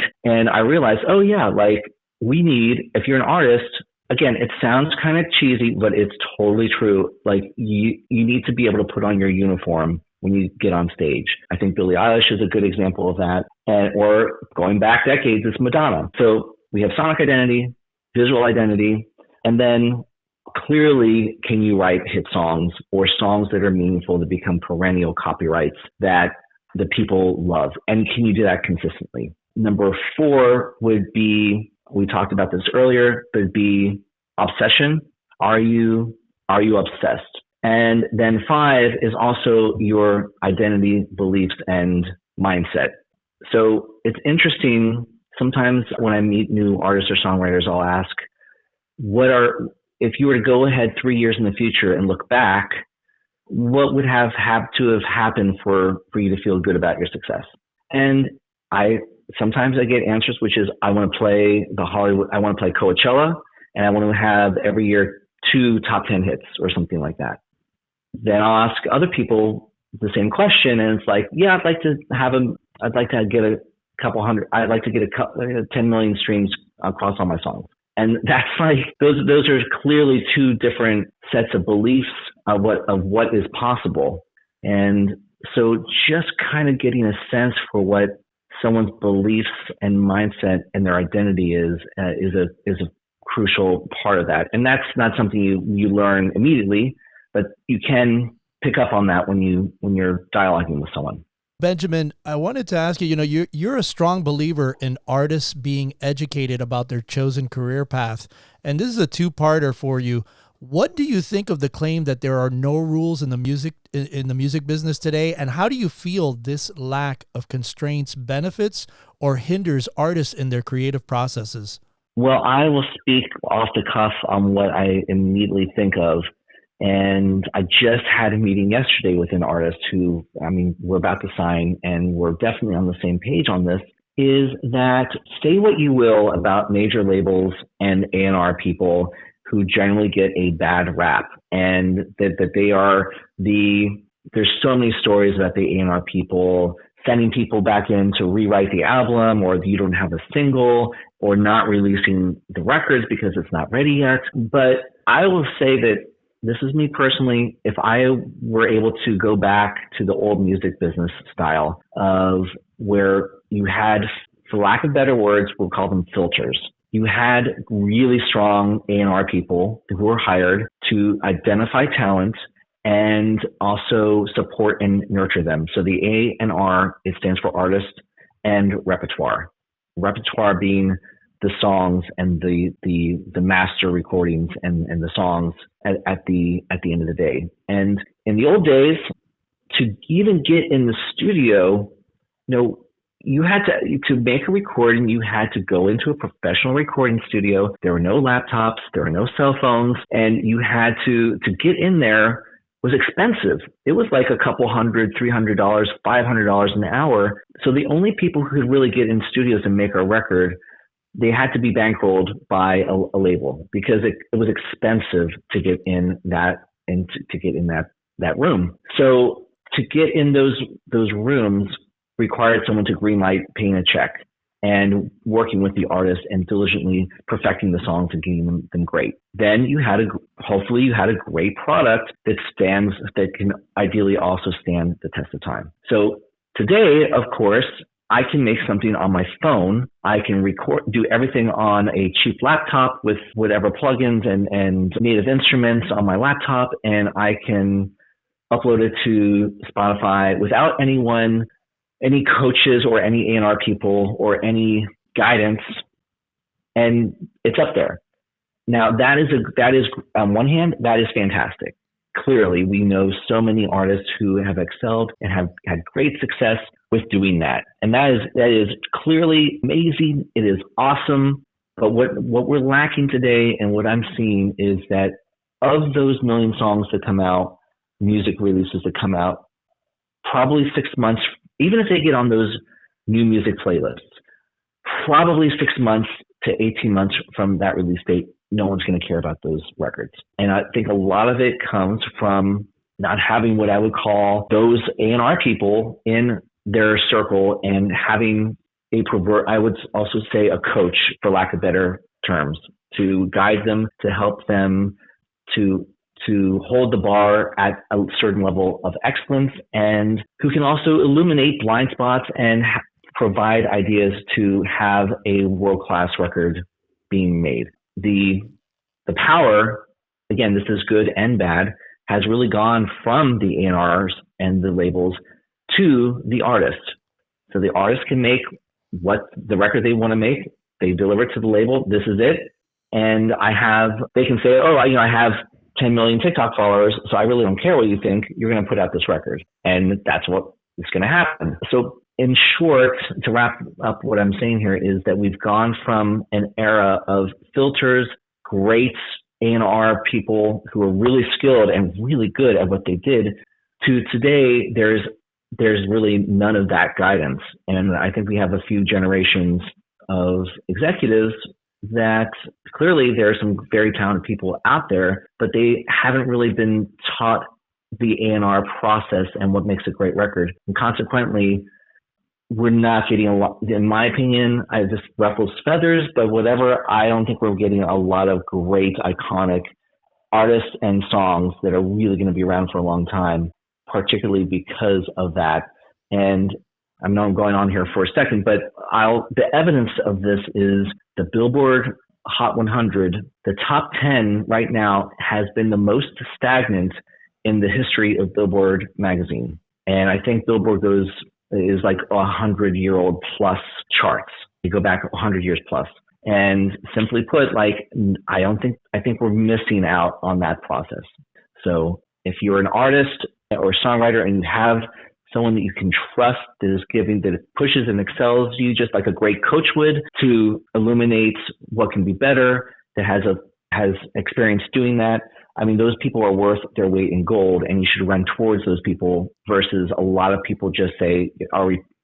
I realized, oh yeah, like we need, if you're an artist, again, it sounds kind of cheesy, but it's totally true. Like you need to be able to put on your uniform when you get on stage. I think Billie Eilish is a good example of that. Or going back decades, it's Madonna. So we have sonic identity, visual identity, and then clearly, can you write hit songs or songs that are meaningful to become perennial copyrights that the people love? And can you do that consistently? Number 4 would be, we talked about this earlier, but it'd be obsession. Are you obsessed? And then 5 is also your identity, beliefs, and mindset. So it's interesting. Sometimes when I meet new artists or songwriters, I'll ask, if you were to go ahead 3 years in the future and look back, what would have to have happened for you to feel good about your success? And sometimes I get answers, which is I want to play Coachella, and I want to have every year 2 top 10 hits or something like that. Then I'll ask other people the same question, and it's like, yeah, I'd like to get a couple hundred, I'd like to get 10 million streams across all my songs. And that's like, those are clearly 2 different sets of beliefs of what is possible. And so just kind of getting a sense for what someone's beliefs and mindset and their identity is a crucial part of that. And that's not something you learn immediately, but you can pick up on that when you're dialoguing with someone. Benjamin, I wanted to ask you, you're a strong believer in artists being educated about their chosen career path. And this is a 2-parter for you. What do you think of the claim that there are no rules in the music business today? And how do you feel this lack of constraints benefits or hinders artists in their creative processes? Well, I will speak off the cuff on what I immediately think of. And I just had a meeting yesterday with an artist who, we're about to sign, and we're definitely on the same page on this, is that say what you will about major labels and A&R people who generally get a bad rap, and that they are there's so many stories about the A&R people sending people back in to rewrite the album, or you don't have a single, or not releasing the records because it's not ready yet. But I will say that this is me personally. If I were able to go back to the old music business style of where you had, for lack of better words, we'll call them filters. You had really strong A&R people who were hired to identify talent and also support and nurture them. So the A&R, it stands for artist and repertoire. Repertoire being the songs and the master recordings and the songs at the end of the day. And in the old days, to even get in the studio, you had to make a recording, you had to go into a professional recording studio. There were no laptops, there were no cell phones, and you had to get in there was expensive. It was like a couple $100, $300, $500 an hour. So the only people who could really get in studios and make a record, they had to be bankrolled by a label because it was expensive to get in that room. So to get in those rooms required someone to greenlight paying a check and working with the artist and diligently perfecting the songs and getting them great. Then hopefully you had a great product that can ideally also stand the test of time. So today, of course, I can make something on my phone. I can do everything on a cheap laptop with whatever plugins and native instruments on my laptop, and I can upload it to Spotify without any coaches or any A&R people or any guidance, and it's up there. Now that is on one hand, that is fantastic. clearly. We know so many artists who have excelled and have had great success with doing that. And that is clearly amazing. It is awesome. But what we're lacking today and what I'm seeing is that of those million songs that come out, music releases that come out, probably 6 months, even if they get on those new music playlists, probably 6 months to 18 months from that release date, no one's going to care about those records. And I think a lot of it comes from not having what I would call those A&R people in their circle and having I would also say a coach, for lack of better terms, to guide them, to help them to hold the bar at a certain level of excellence, and who can also illuminate blind spots and provide ideas to have a world-class record being made. The power, again, this is good and bad, has really gone from the A&Rs and the labels to the artist. So the artist can make what the record they want to make. They deliver it to the label. This is it. And they can say, oh, I have 10 million TikTok followers, so I really don't care what you think. You're going to put out this record. And that's what is going to happen. So in short, to wrap up what I'm saying here is that we've gone from an era of filters, great A&R people who are really skilled and really good at what they did, to today, there's really none of that guidance. And I think we have a few generations of executives that clearly there are some very talented people out there, but they haven't really been taught the A&R process and what makes a great record. And consequently, we're not getting a lot, in my opinion, this ruffles feathers, but whatever, I don't think we're getting a lot of great, iconic artists and songs that are really going to be around for a long time, particularly because of that. And I know I'm going on here for a second, but the evidence of this is the Billboard Hot 100. The top 10 right now has been the most stagnant in the history of Billboard magazine. And I think Billboard is like 100-year-old plus charts. You go back 100 years plus. And simply put, I think we're missing out on that process. So if you're an artist or songwriter and you have someone that you can trust that pushes and excels you just like a great coach would, to illuminate what can be better, that has experience doing that, I mean, those people are worth their weight in gold, and you should run towards those people versus a lot of people just say,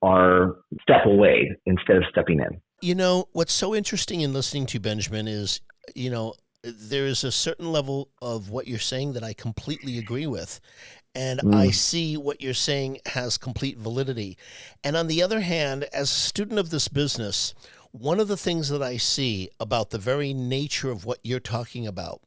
are step away instead of stepping in. What's so interesting in listening to Benjamin is, there is a certain level of what you're saying that I completely agree with. And I see what you're saying has complete validity. And on the other hand, as a student of this business, one of the things that I see about the very nature of what you're talking about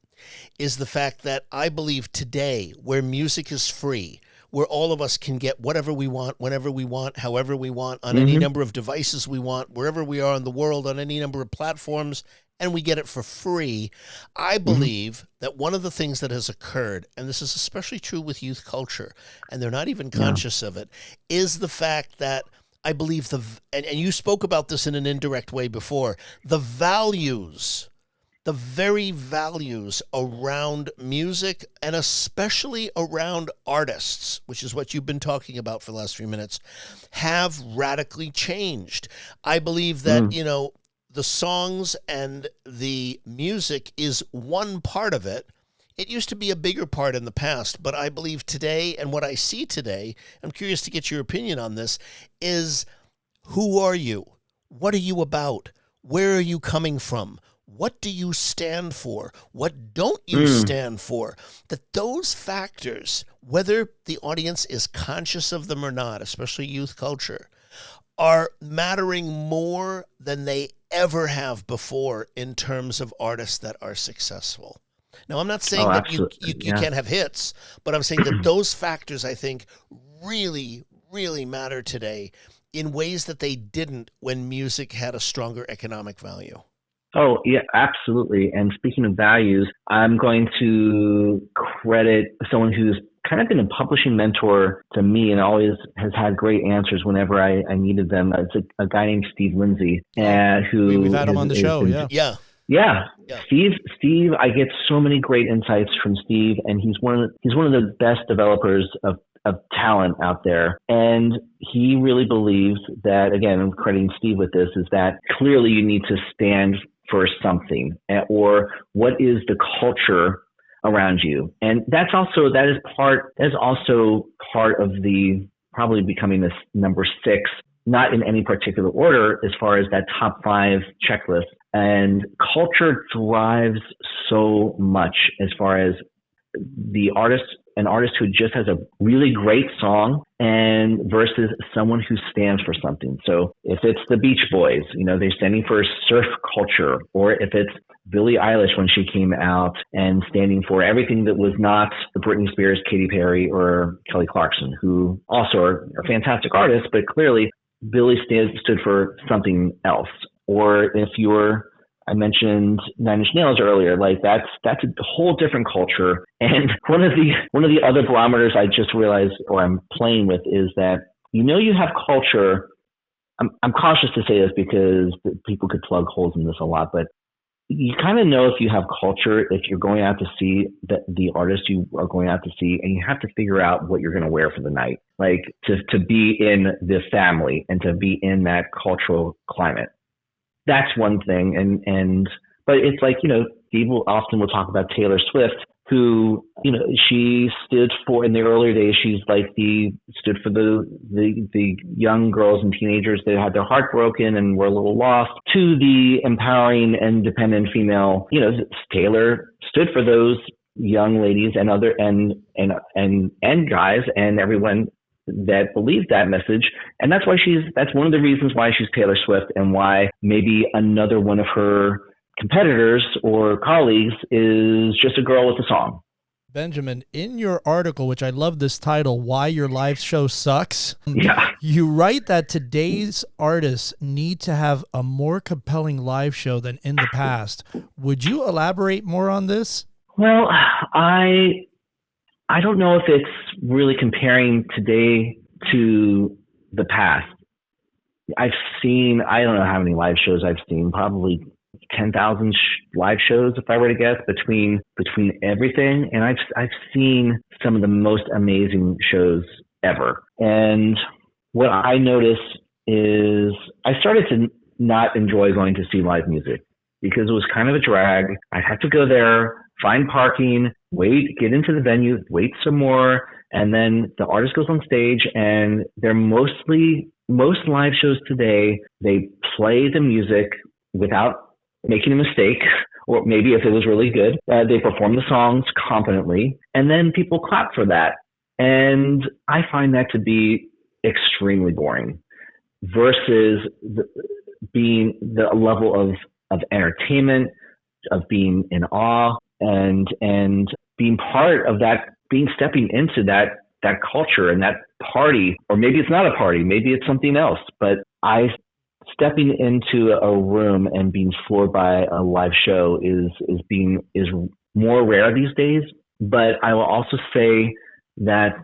is the fact that I believe today, where music is free, where all of us can get whatever we want, whenever we want, however we want, on any number of devices we want, wherever we are in the world, on any number of platforms, and we get it for free. I believe that one of the things that has occurred, and this is especially true with youth culture, and they're not even conscious of it, is the fact that I believe and you spoke about this in an indirect way before, the very values around music and especially around artists, which is what you've been talking about for the last few minutes, have radically changed. I believe that, the songs and the music is one part of it. It used to be a bigger part in the past, but I believe today, and what I see today, I'm curious to get your opinion on this, is who are you? What are you about? Where are you coming from? What do you stand for? What don't you stand for? That those factors, whether the audience is conscious of them or not, especially youth culture, are mattering more than they ever have before in terms of artists that are successful. Now, I'm not saying that you can't have hits, but I'm saying that those factors, I think, really, really matter today in ways that they didn't when music had a stronger economic value. Oh, yeah, absolutely. And speaking of values, I'm going to credit someone who's kind of been a publishing mentor to me and always has had great answers whenever I needed them. It's a guy named Steve Lindsay, who we've had him on the show. Yeah. Yeah. Yeah. Steve, I get so many great insights from Steve, and he's one of the best developers of talent out there. And he really believes that, again, I'm crediting Steve with this, is that clearly you need to stand for something, or what is the culture around you. And that is also part of the probably becoming this number 6, not in any particular order as far as that top 5 checklist. And culture drives so much as far as an artist who just has a really great song and versus someone who stands for something. So if it's the Beach Boys, they're standing for surf culture, or if it's Billie Eilish when she came out and standing for everything that was not Britney Spears, Katy Perry, or Kelly Clarkson, who also are fantastic artists, but clearly Billie stood for something else. Or if I mentioned Nine Inch Nails earlier, like that's a whole different culture. And one of the other barometers I just realized, or I'm playing with, is that you have culture. I'm cautious to say this because people could plug holes in this a lot, but you kind of know if you have culture if you're going out to see the artist you are going out to see, and you have to figure out what you're going to wear for the night, like to be in the family and to be in that cultural climate. That's one thing. But it's like, people often will talk about Taylor Swift, who, she stood for, in the earlier days, she's like stood for the young girls and teenagers that had their heart broken and were a little lost, to the empowering, independent female. Taylor stood for those young ladies and and guys and everyone that believes that message. And that's one of the reasons why she's Taylor Swift, and why maybe another one of her competitors or colleagues is just a girl with a song. Benjamin, in your article, which I love this title, Why Your Live Show Sucks, yeah, you write that today's artists need to have a more compelling live show than in the past. Would you elaborate more on this? Well, I don't know if it's really comparing today to the past. I don't know how many live shows I've seen, probably 10,000 live shows, if I were to guess, between everything. And I've seen some of the most amazing shows ever. And what I noticed is I started to not enjoy going to see live music because it was kind of a drag. I had to go there, find parking, wait, get into the venue, wait some more, and then the artist goes on stage, and most live shows today, they play the music without making a mistake, or maybe if it was really good, they perform the songs competently, and then people clap for that. And I find that to be extremely boring versus being the level of entertainment, of being in awe, and being part of that, stepping into that culture and that party. Or maybe it's not a party, maybe it's something else, but stepping into a room and being floored by a live show is more rare these days. But I will also say that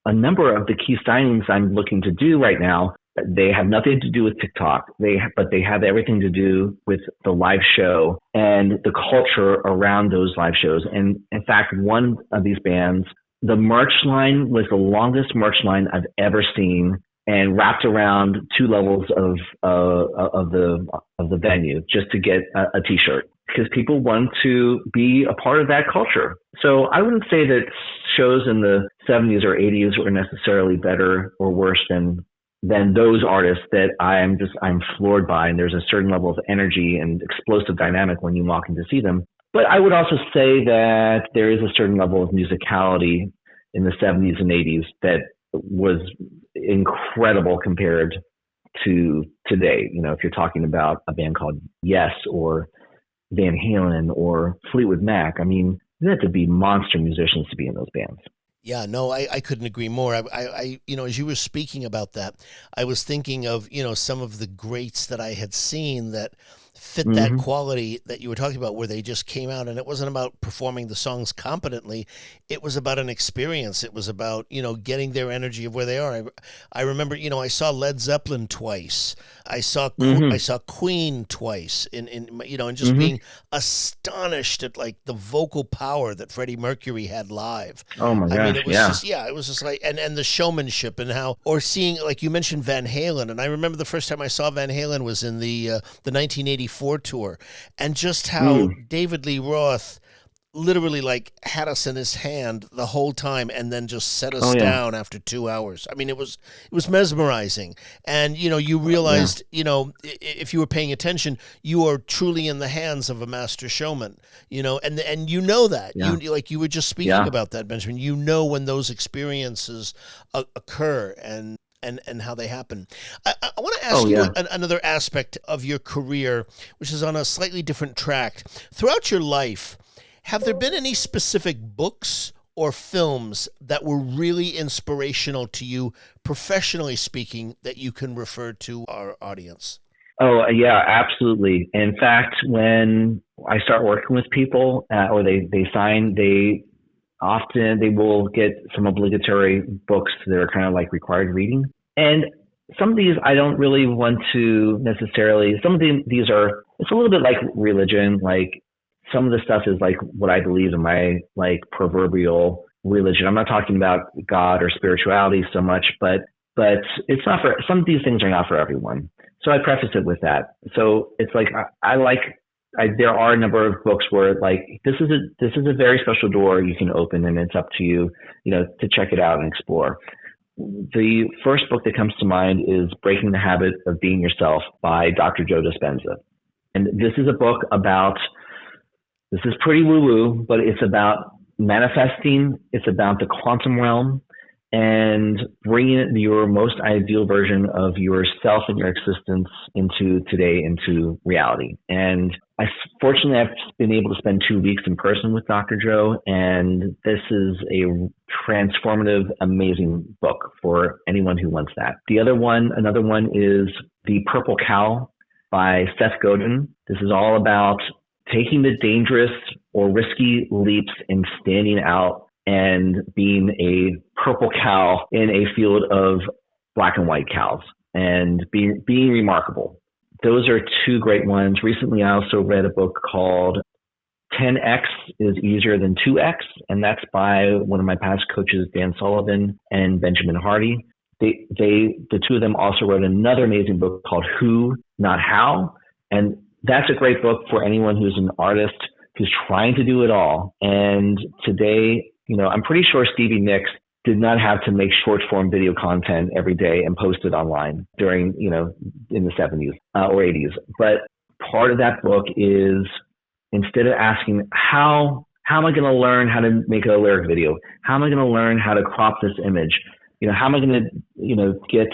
a number of the key signings I'm looking to do right now, they have nothing to do with TikTok. But they have everything to do with the live show and the culture around those live shows. And in fact, one of these bands, the merch line was the longest merch line I've ever seen, and wrapped around 2 levels of the venue just to get a t-shirt, because people want to be a part of that culture. So I wouldn't say that shows in the 70s or 80s were necessarily better or worse than those artists that I'm floored by. And there's a certain level of energy and explosive dynamic when you walk in to see them. But I would also say that there is a certain level of musicality in the 70s and 80s that was incredible compared to today. If you're talking about a band called Yes or Van Halen or Fleetwood Mac, I mean, you had to be monster musicians to be in those bands. Yeah, no, I couldn't agree more. I as you were speaking about that, I was thinking of, some of the greats that I had seen that fit that quality that you were talking about, where they just came out, and it wasn't about performing the songs competently. It was about an experience. It was about, getting their energy of where they are. I remember, I saw Led Zeppelin twice. I saw Queen twice and just being astonished at like the vocal power that Freddie Mercury had live. Oh my gosh. I mean, it was just like, and the showmanship, and how, or seeing, like you mentioned Van Halen. And I remember the first time I saw Van Halen was in the 1984 tour, and just how David Lee Roth literally like had us in his hand the whole time, and then just set us down after 2 hours. I mean, it was mesmerizing. And, you realized, if you were paying attention, you are truly in the hands of a master showman, and that. You were just speaking about that, Benjamin. When those experiences occur and how they happen. I want to ask you another aspect of your career, which is on a slightly different track. Throughout your life, have there been any specific books or films that were really inspirational to you, professionally speaking, that you can refer to our audience? Oh, yeah, absolutely. In fact, when I start working with people or they sign, they will get some obligatory books that are kind of like required reading. And some of these I don't really want to necessarily, some of these are, it's a little bit like religion. Like some of the stuff is like what I believe in my like proverbial religion. I'm not talking about God or spirituality so much, but it's not for, some of these things are not for everyone. So I preface it with that. So it's like, there are a number of books where like, this is a very special door you can open, and it's up to you, to check it out and explore. The first book that comes to mind is Breaking the Habit of Being Yourself by Dr. Joe Dispenza. And this is a book about, this is pretty woo-woo, but it's about manifesting. It's about the quantum realm and bringing your most ideal version of yourself and your existence into reality. And fortunately, I've been able to spend 2 weeks in person with Dr. Joe, and this is a transformative, amazing book for anyone who wants that. Another one is The Purple Cow by Seth Godin. This is all about taking the dangerous or risky leaps and standing out and being a purple cow in a field of black and white cows and being remarkable. Those are two great ones. Recently, I also read a book called 10X is Easier Than 2X, and that's by one of my past coaches, Dan Sullivan and Benjamin Hardy. The two of them also wrote another amazing book called Who, Not How, and that's a great book for anyone who's an artist who's trying to do it all. And today, I'm pretty sure Stevie Nicks did not have to make short form video content every day and post it online during, in the 70s or 80s. But part of that book is, instead of asking, how am I going to learn how to make a lyric video? How am I going to learn how to crop this image? How am I going to, get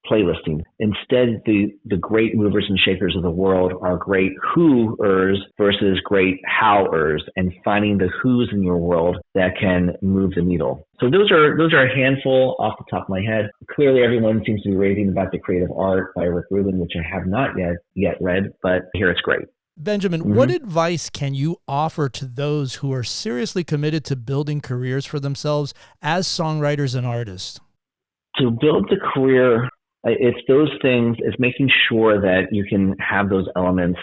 playlisting? Instead, the great movers and shakers of the world are great who-ers versus great how-ers, and finding the who's in your world that can move the needle. So those are a handful off the top of my head. Clearly, everyone seems to be raving about The Creative Art by Rick Rubin, which I have not yet read, but I hear it's great. Benjamin, what advice can you offer to those who are seriously committed to building careers for themselves as songwriters and artists? To build the career, it's those things. It's making sure that you can have those elements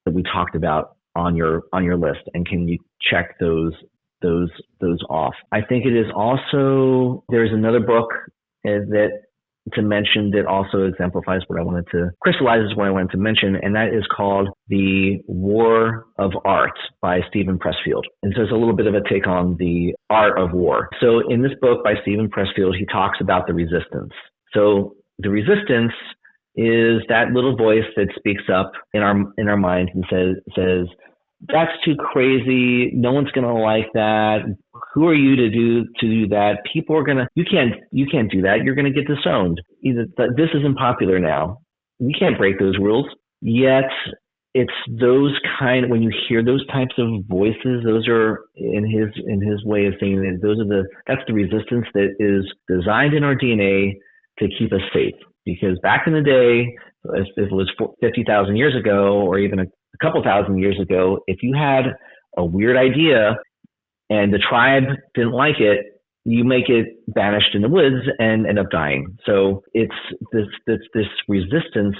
that we talked about on your list, and can you check those off. I think it is also, there's another book that to mention that also exemplifies crystallizes what I wanted to mention, and that is called The War of Art by Stephen Pressfield. And so it's a little bit of a take on the art of war. So in this book by Stephen Pressfield, he talks about the resistance. So the resistance is that little voice that speaks up in our minds and says, that's too crazy. No one's going to like that. Who are you to do that? People are going to, you can't do that. You're going to get disowned. This isn't popular now. We can't break those rules. Yet it's those when you hear those types of voices, those are in his way of saying that that's the resistance that is designed in our DNA to keep us safe. Because back in the day, if it was 50,000 years ago, or even a couple thousand years ago, if you had a weird idea and the tribe didn't like it, you make it banished in the woods and end up dying. So it's this resistance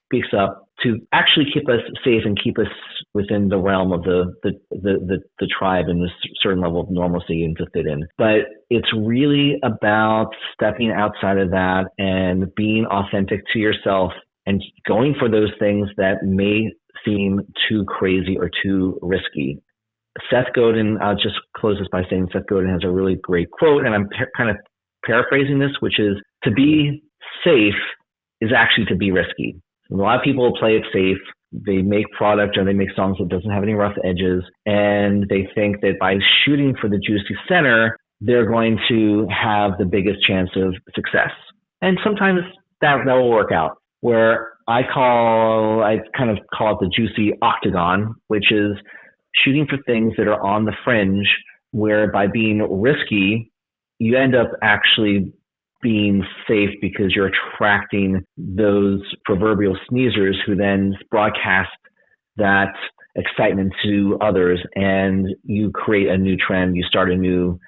speaks up to actually keep us safe and keep us within the realm of the tribe and this certain level of normalcy and to fit in. But it's really about stepping outside of that and being authentic to yourself and going for those things that may seem too crazy or too risky. Seth Godin, I'll just close this by saying Seth Godin has a really great quote, and I'm kind of paraphrasing this, which is, to be safe is actually to be risky. A lot of people play it safe. They make product or they make songs that doesn't have any rough edges, and they think that by shooting for the juicy center, they're going to have the biggest chance of success. And sometimes that will work out, where I kind of call it the juicy octagon, which is shooting for things that are on the fringe, where by being risky, you end up actually being safe because you're attracting those proverbial sneezers who then broadcast that excitement to others, and you create a new trend, you start a new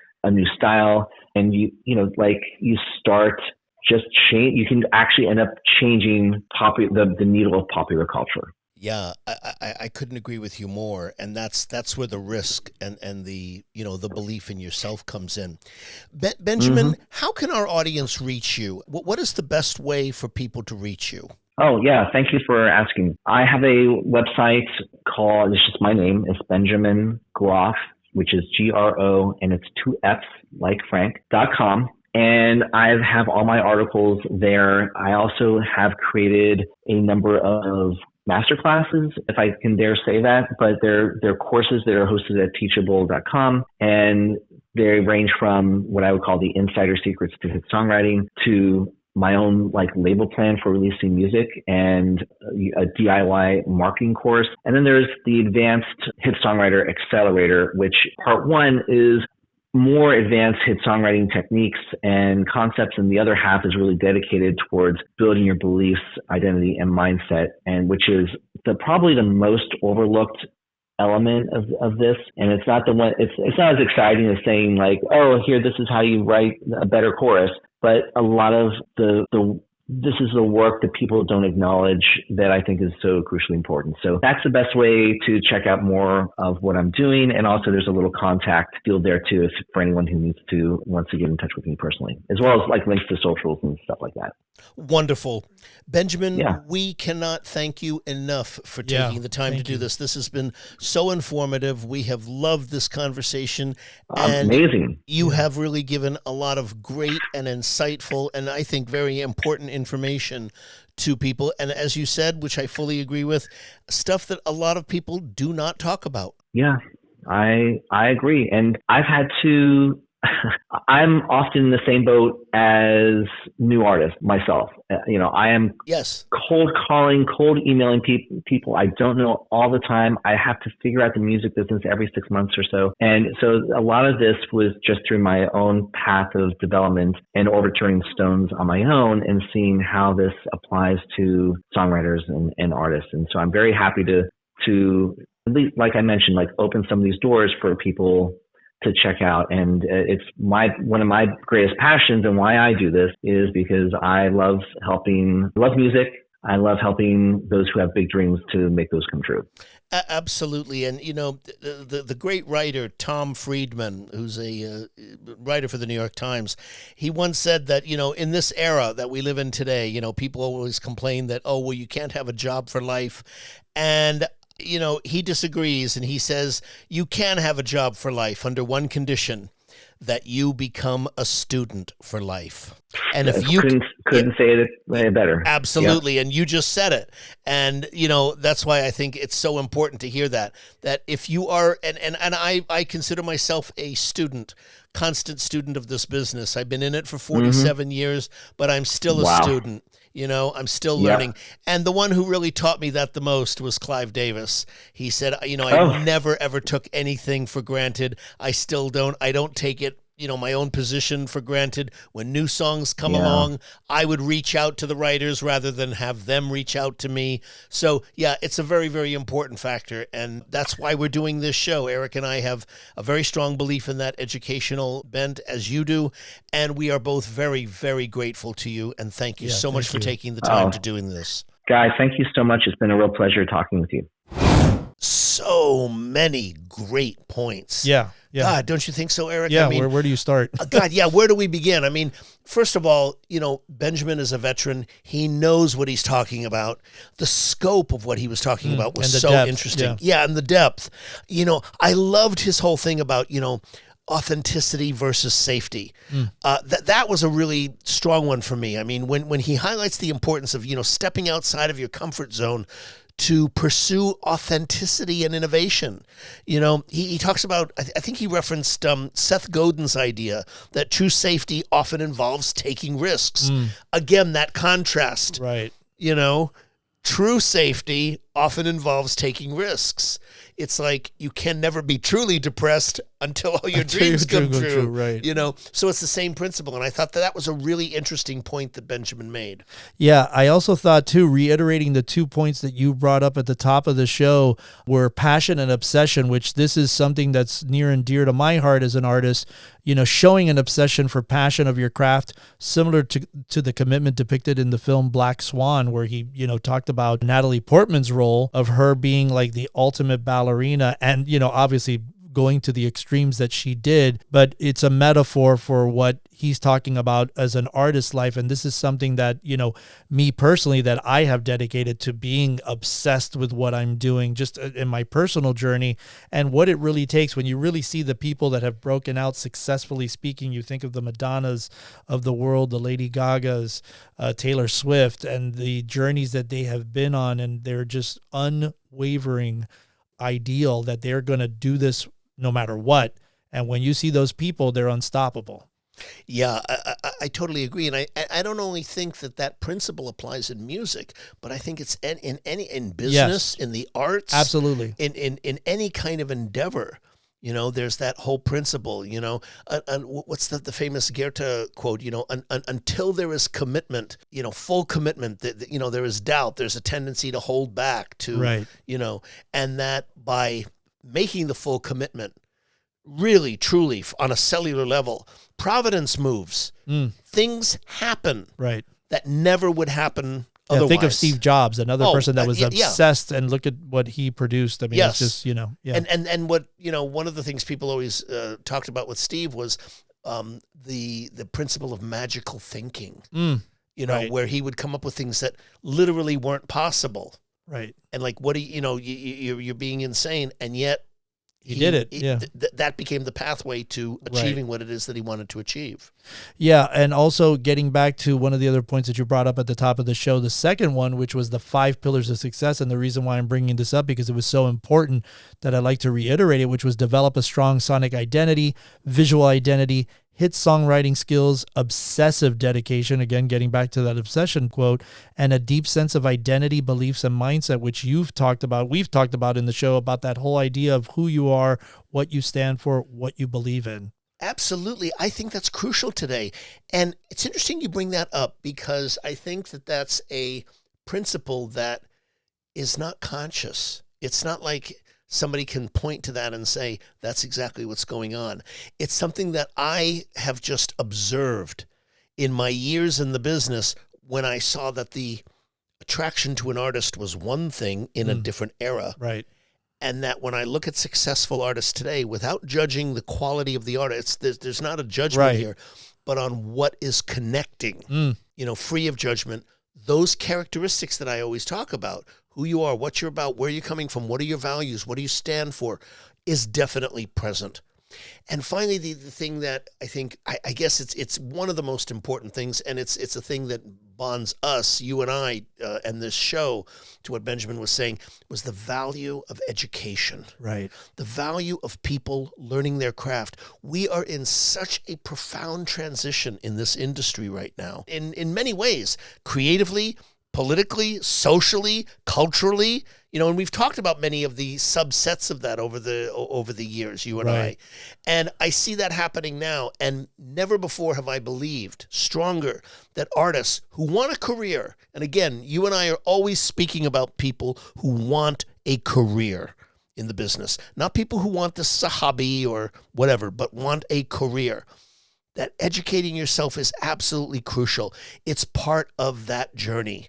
style, and you start just change. You can actually end up changing the needle of popular culture. Yeah, I couldn't agree with you more, and that's where the risk and the the belief in yourself comes in. Benjamin, how can our audience reach you? What is the best way for people to reach you? Oh yeah, thank you for asking. I have a website called, it's just my name, it's Benjamin Groff, which is GRO, and it's 2 F's like Frank.com. And I have all my articles there. I also have created a number of masterclasses, if I can dare say that, but they're courses that are hosted at teachable.com, and they range from what I would call the insider secrets to hit songwriting to my own label plan for releasing music and a DIY marketing course. And then there's the advanced hit songwriter accelerator, which part 1 is more advanced hit songwriting techniques and concepts, and the other half is really dedicated towards building your beliefs, identity, and mindset, and which is probably the most overlooked element of this. And it's not the one, it's not as exciting as saying here, this is how you write a better chorus, but a lot of this is the work that people don't acknowledge that I think is so crucially important. So that's the best way to check out more of what I'm doing. And also there's a little contact field there too, for anyone who wants to get in touch with me personally, as well as links to socials and stuff like that. Wonderful. Benjamin, we cannot thank you enough for taking the time to do this. This has been so informative. We have loved this conversation. And amazing. You have really given a lot of great and insightful and I think very important information to people. And as you said, which I fully agree with, stuff that a lot of people do not talk about. Yeah, I agree. And I've had to I'm often in the same boat as new artists myself. I am cold calling, cold emailing people I don't know all the time. I have to figure out the music business every 6 months or so. And so a lot of this was just through my own path of development and overturning stones on my own and seeing how this applies to songwriters and artists. And so I'm very happy to at least, like I mentioned, open some of these doors for people to check out. And it's one of my greatest passions, and why I do this is because I love music. I love helping those who have big dreams to make those come true. Absolutely. And, the great writer, Tom Friedman, who's a writer for the New York Times, he once said that, in this era that we live in today, people always complain that, you can't have a job for life. And he disagrees, and he says you can have a job for life under one condition, that you become a student for life. And if you couldn't say it better. Absolutely. Yeah. And you just said it. And, that's why I think it's so important to hear that if you are, and I consider myself a constant student of this business. I've been in it for 47 years, but I'm still a student. I'm still learning. And the one who really taught me that the most was Clive Davis. He said, I never, ever took anything for granted. I still don't. I don't take it my own position for granted. When new songs come along, I would reach out to the writers rather than have them reach out to me. So yeah, it's a very, very important factor. And that's why we're doing this show. Eric and I have a very strong belief in that educational bent, as you do. And we are both very, very grateful to you. And thank you so much for taking the time to doing this. Guys, thank you so much. It's been a real pleasure talking with you. So many great points. Yeah. God, don't you think so, Eric? Yeah, I mean, where do you start? God, yeah, where do we begin? I mean, first of all, Benjamin is a veteran. He knows what he's talking about. The scope of what he was talking about was so depth, interesting. Yeah, and the depth. I loved his whole thing about, authenticity versus safety. That was a really strong one for me. I mean, when he highlights the importance of, stepping outside of your comfort zone to pursue authenticity and innovation. He talks about, I think he referenced Seth Godin's idea that true safety often involves taking risks. Again, that contrast. Right. True safety often involves taking risks. It's like you can never be truly depressed until all your dreams come true. Right. So it's the same principle. And I thought that was a really interesting point that Benjamin made. Yeah, I also thought too, reiterating the 2 points that you brought up at the top of the show were passion and obsession, which this is something that's near and dear to my heart as an artist. Showing an obsession for passion of your craft, similar to the commitment depicted in the film Black Swan, where he, talked about Natalie Portman's role of her being like the ultimate ballerina and, obviously going to the extremes that she did, but it's a metaphor for what he's talking about as an artist's life. And this is something that, me personally, that I have dedicated to being obsessed with what I'm doing just in my personal journey and what it really takes when you really see the people that have broken out successfully speaking. You think of the Madonnas of the world, the Lady Gagas, Taylor Swift, and the journeys that they have been on. And they're just unwavering ideal that they're going to do this no matter what. And when you see those people, they're unstoppable. Yeah, I totally agree. And I don't only think that principle applies in music, but I think it's in business, in the arts. Absolutely. In any kind of endeavor. There's that whole principle, what's the famous Goethe quote, until there is commitment, full commitment, there is doubt, there's a tendency to hold back to, right. And that by making the full commitment, really, truly, on a cellular level, providence moves. Things happen right. that never would happen yeah, otherwise. think of Steve Jobs, another person that was obsessed, and look at what he produced. I mean, it's just, Yeah. And what, one of the things people always talked about with Steve was the principle of magical thinking, right. where he would come up with things that literally weren't possible. Right. And like, what do you're being insane, and yet he did it. That became the pathway to achieving what it is that he wanted to achieve. Yeah, and also getting back to one of the other points that you brought up at the top of the show, the second one, which was the 5 pillars of success, and the reason why I'm bringing this up because it was so important that I'd like to reiterate it, which was develop a strong sonic identity, visual identity, hit songwriting skills, obsessive dedication, again, getting back to that obsession quote, and a deep sense of identity, beliefs, and mindset, which we've talked about in the show, about that whole idea of who you are, what you stand for, what you believe in. Absolutely. I think that's crucial today. And it's interesting you bring that up because I think that that's a principle that is not conscious. It's not like somebody can point to that and say, that's exactly what's going on. It's something that I have just observed in my years in the business when I saw that the attraction to an artist was one thing in a different era. Right. And that when I look at successful artists today, without judging the quality of the artist, there's not a judgment here, but on what is connecting, free of judgment, those characteristics that I always talk about, who you are, what you're about, where you're coming from, what are your values, what do you stand for, is definitely present. And finally, the thing that I think, I guess it's one of the most important things, and it's a thing that bonds us, you and I, and this show, to what Benjamin was saying, was the value of education. Right. The value of people learning their craft. We are in such a profound transition in this industry right now, in many ways, creatively, politically, socially, culturally. and we've talked about many of the subsets of that over the years, you and Right. I. And I see that happening now. And never before have I believed stronger that artists who want a career, and again, you and I are always speaking about people who want a career in the business, not people who want this as a hobby or whatever, but want a career. That educating yourself is absolutely crucial. It's part of that journey.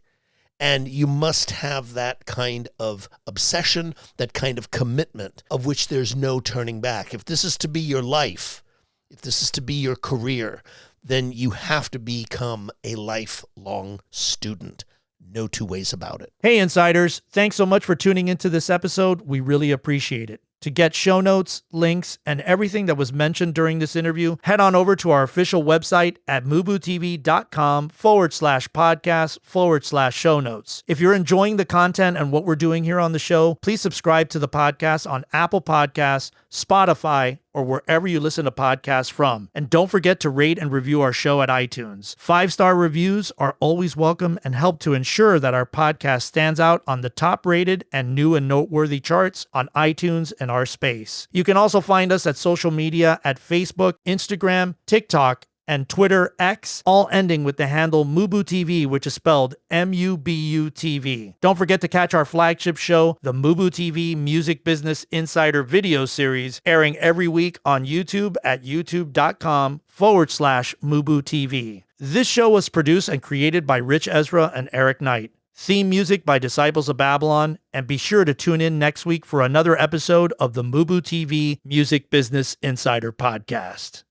And you must have that kind of obsession, that kind of commitment of which there's no turning back. If this is to be your life, if this is to be your career, then you have to become a lifelong student. No two ways about it. Hey, Insiders, thanks so much for tuning into this episode. We really appreciate it. To get show notes, links, and everything that was mentioned during this interview, head on over to our official website at mubutv.com/podcast/show notes. If you're enjoying the content and what we're doing here on the show, please subscribe to the podcast on Apple Podcasts, Spotify, or wherever you listen to podcasts from. And don't forget to rate and review our show at iTunes. 5-star reviews are always welcome and help to ensure that our podcast stands out on the top-rated and new and noteworthy charts on iTunes and our space. You can also find us at social media at Facebook, Instagram, TikTok, and Twitter X, all ending with the handle MUBUTV, which is spelled MUBUTV. Don't forget to catch our flagship show, the MUBUTV Music Business Insider video series, airing every week on YouTube at youtube.com/MUBUTV. This show was produced and created by Rich Ezra and Eric Knight. Theme music by Disciples of Babylon, and be sure to tune in next week for another episode of the MUBUTV Music Business Insider Podcast.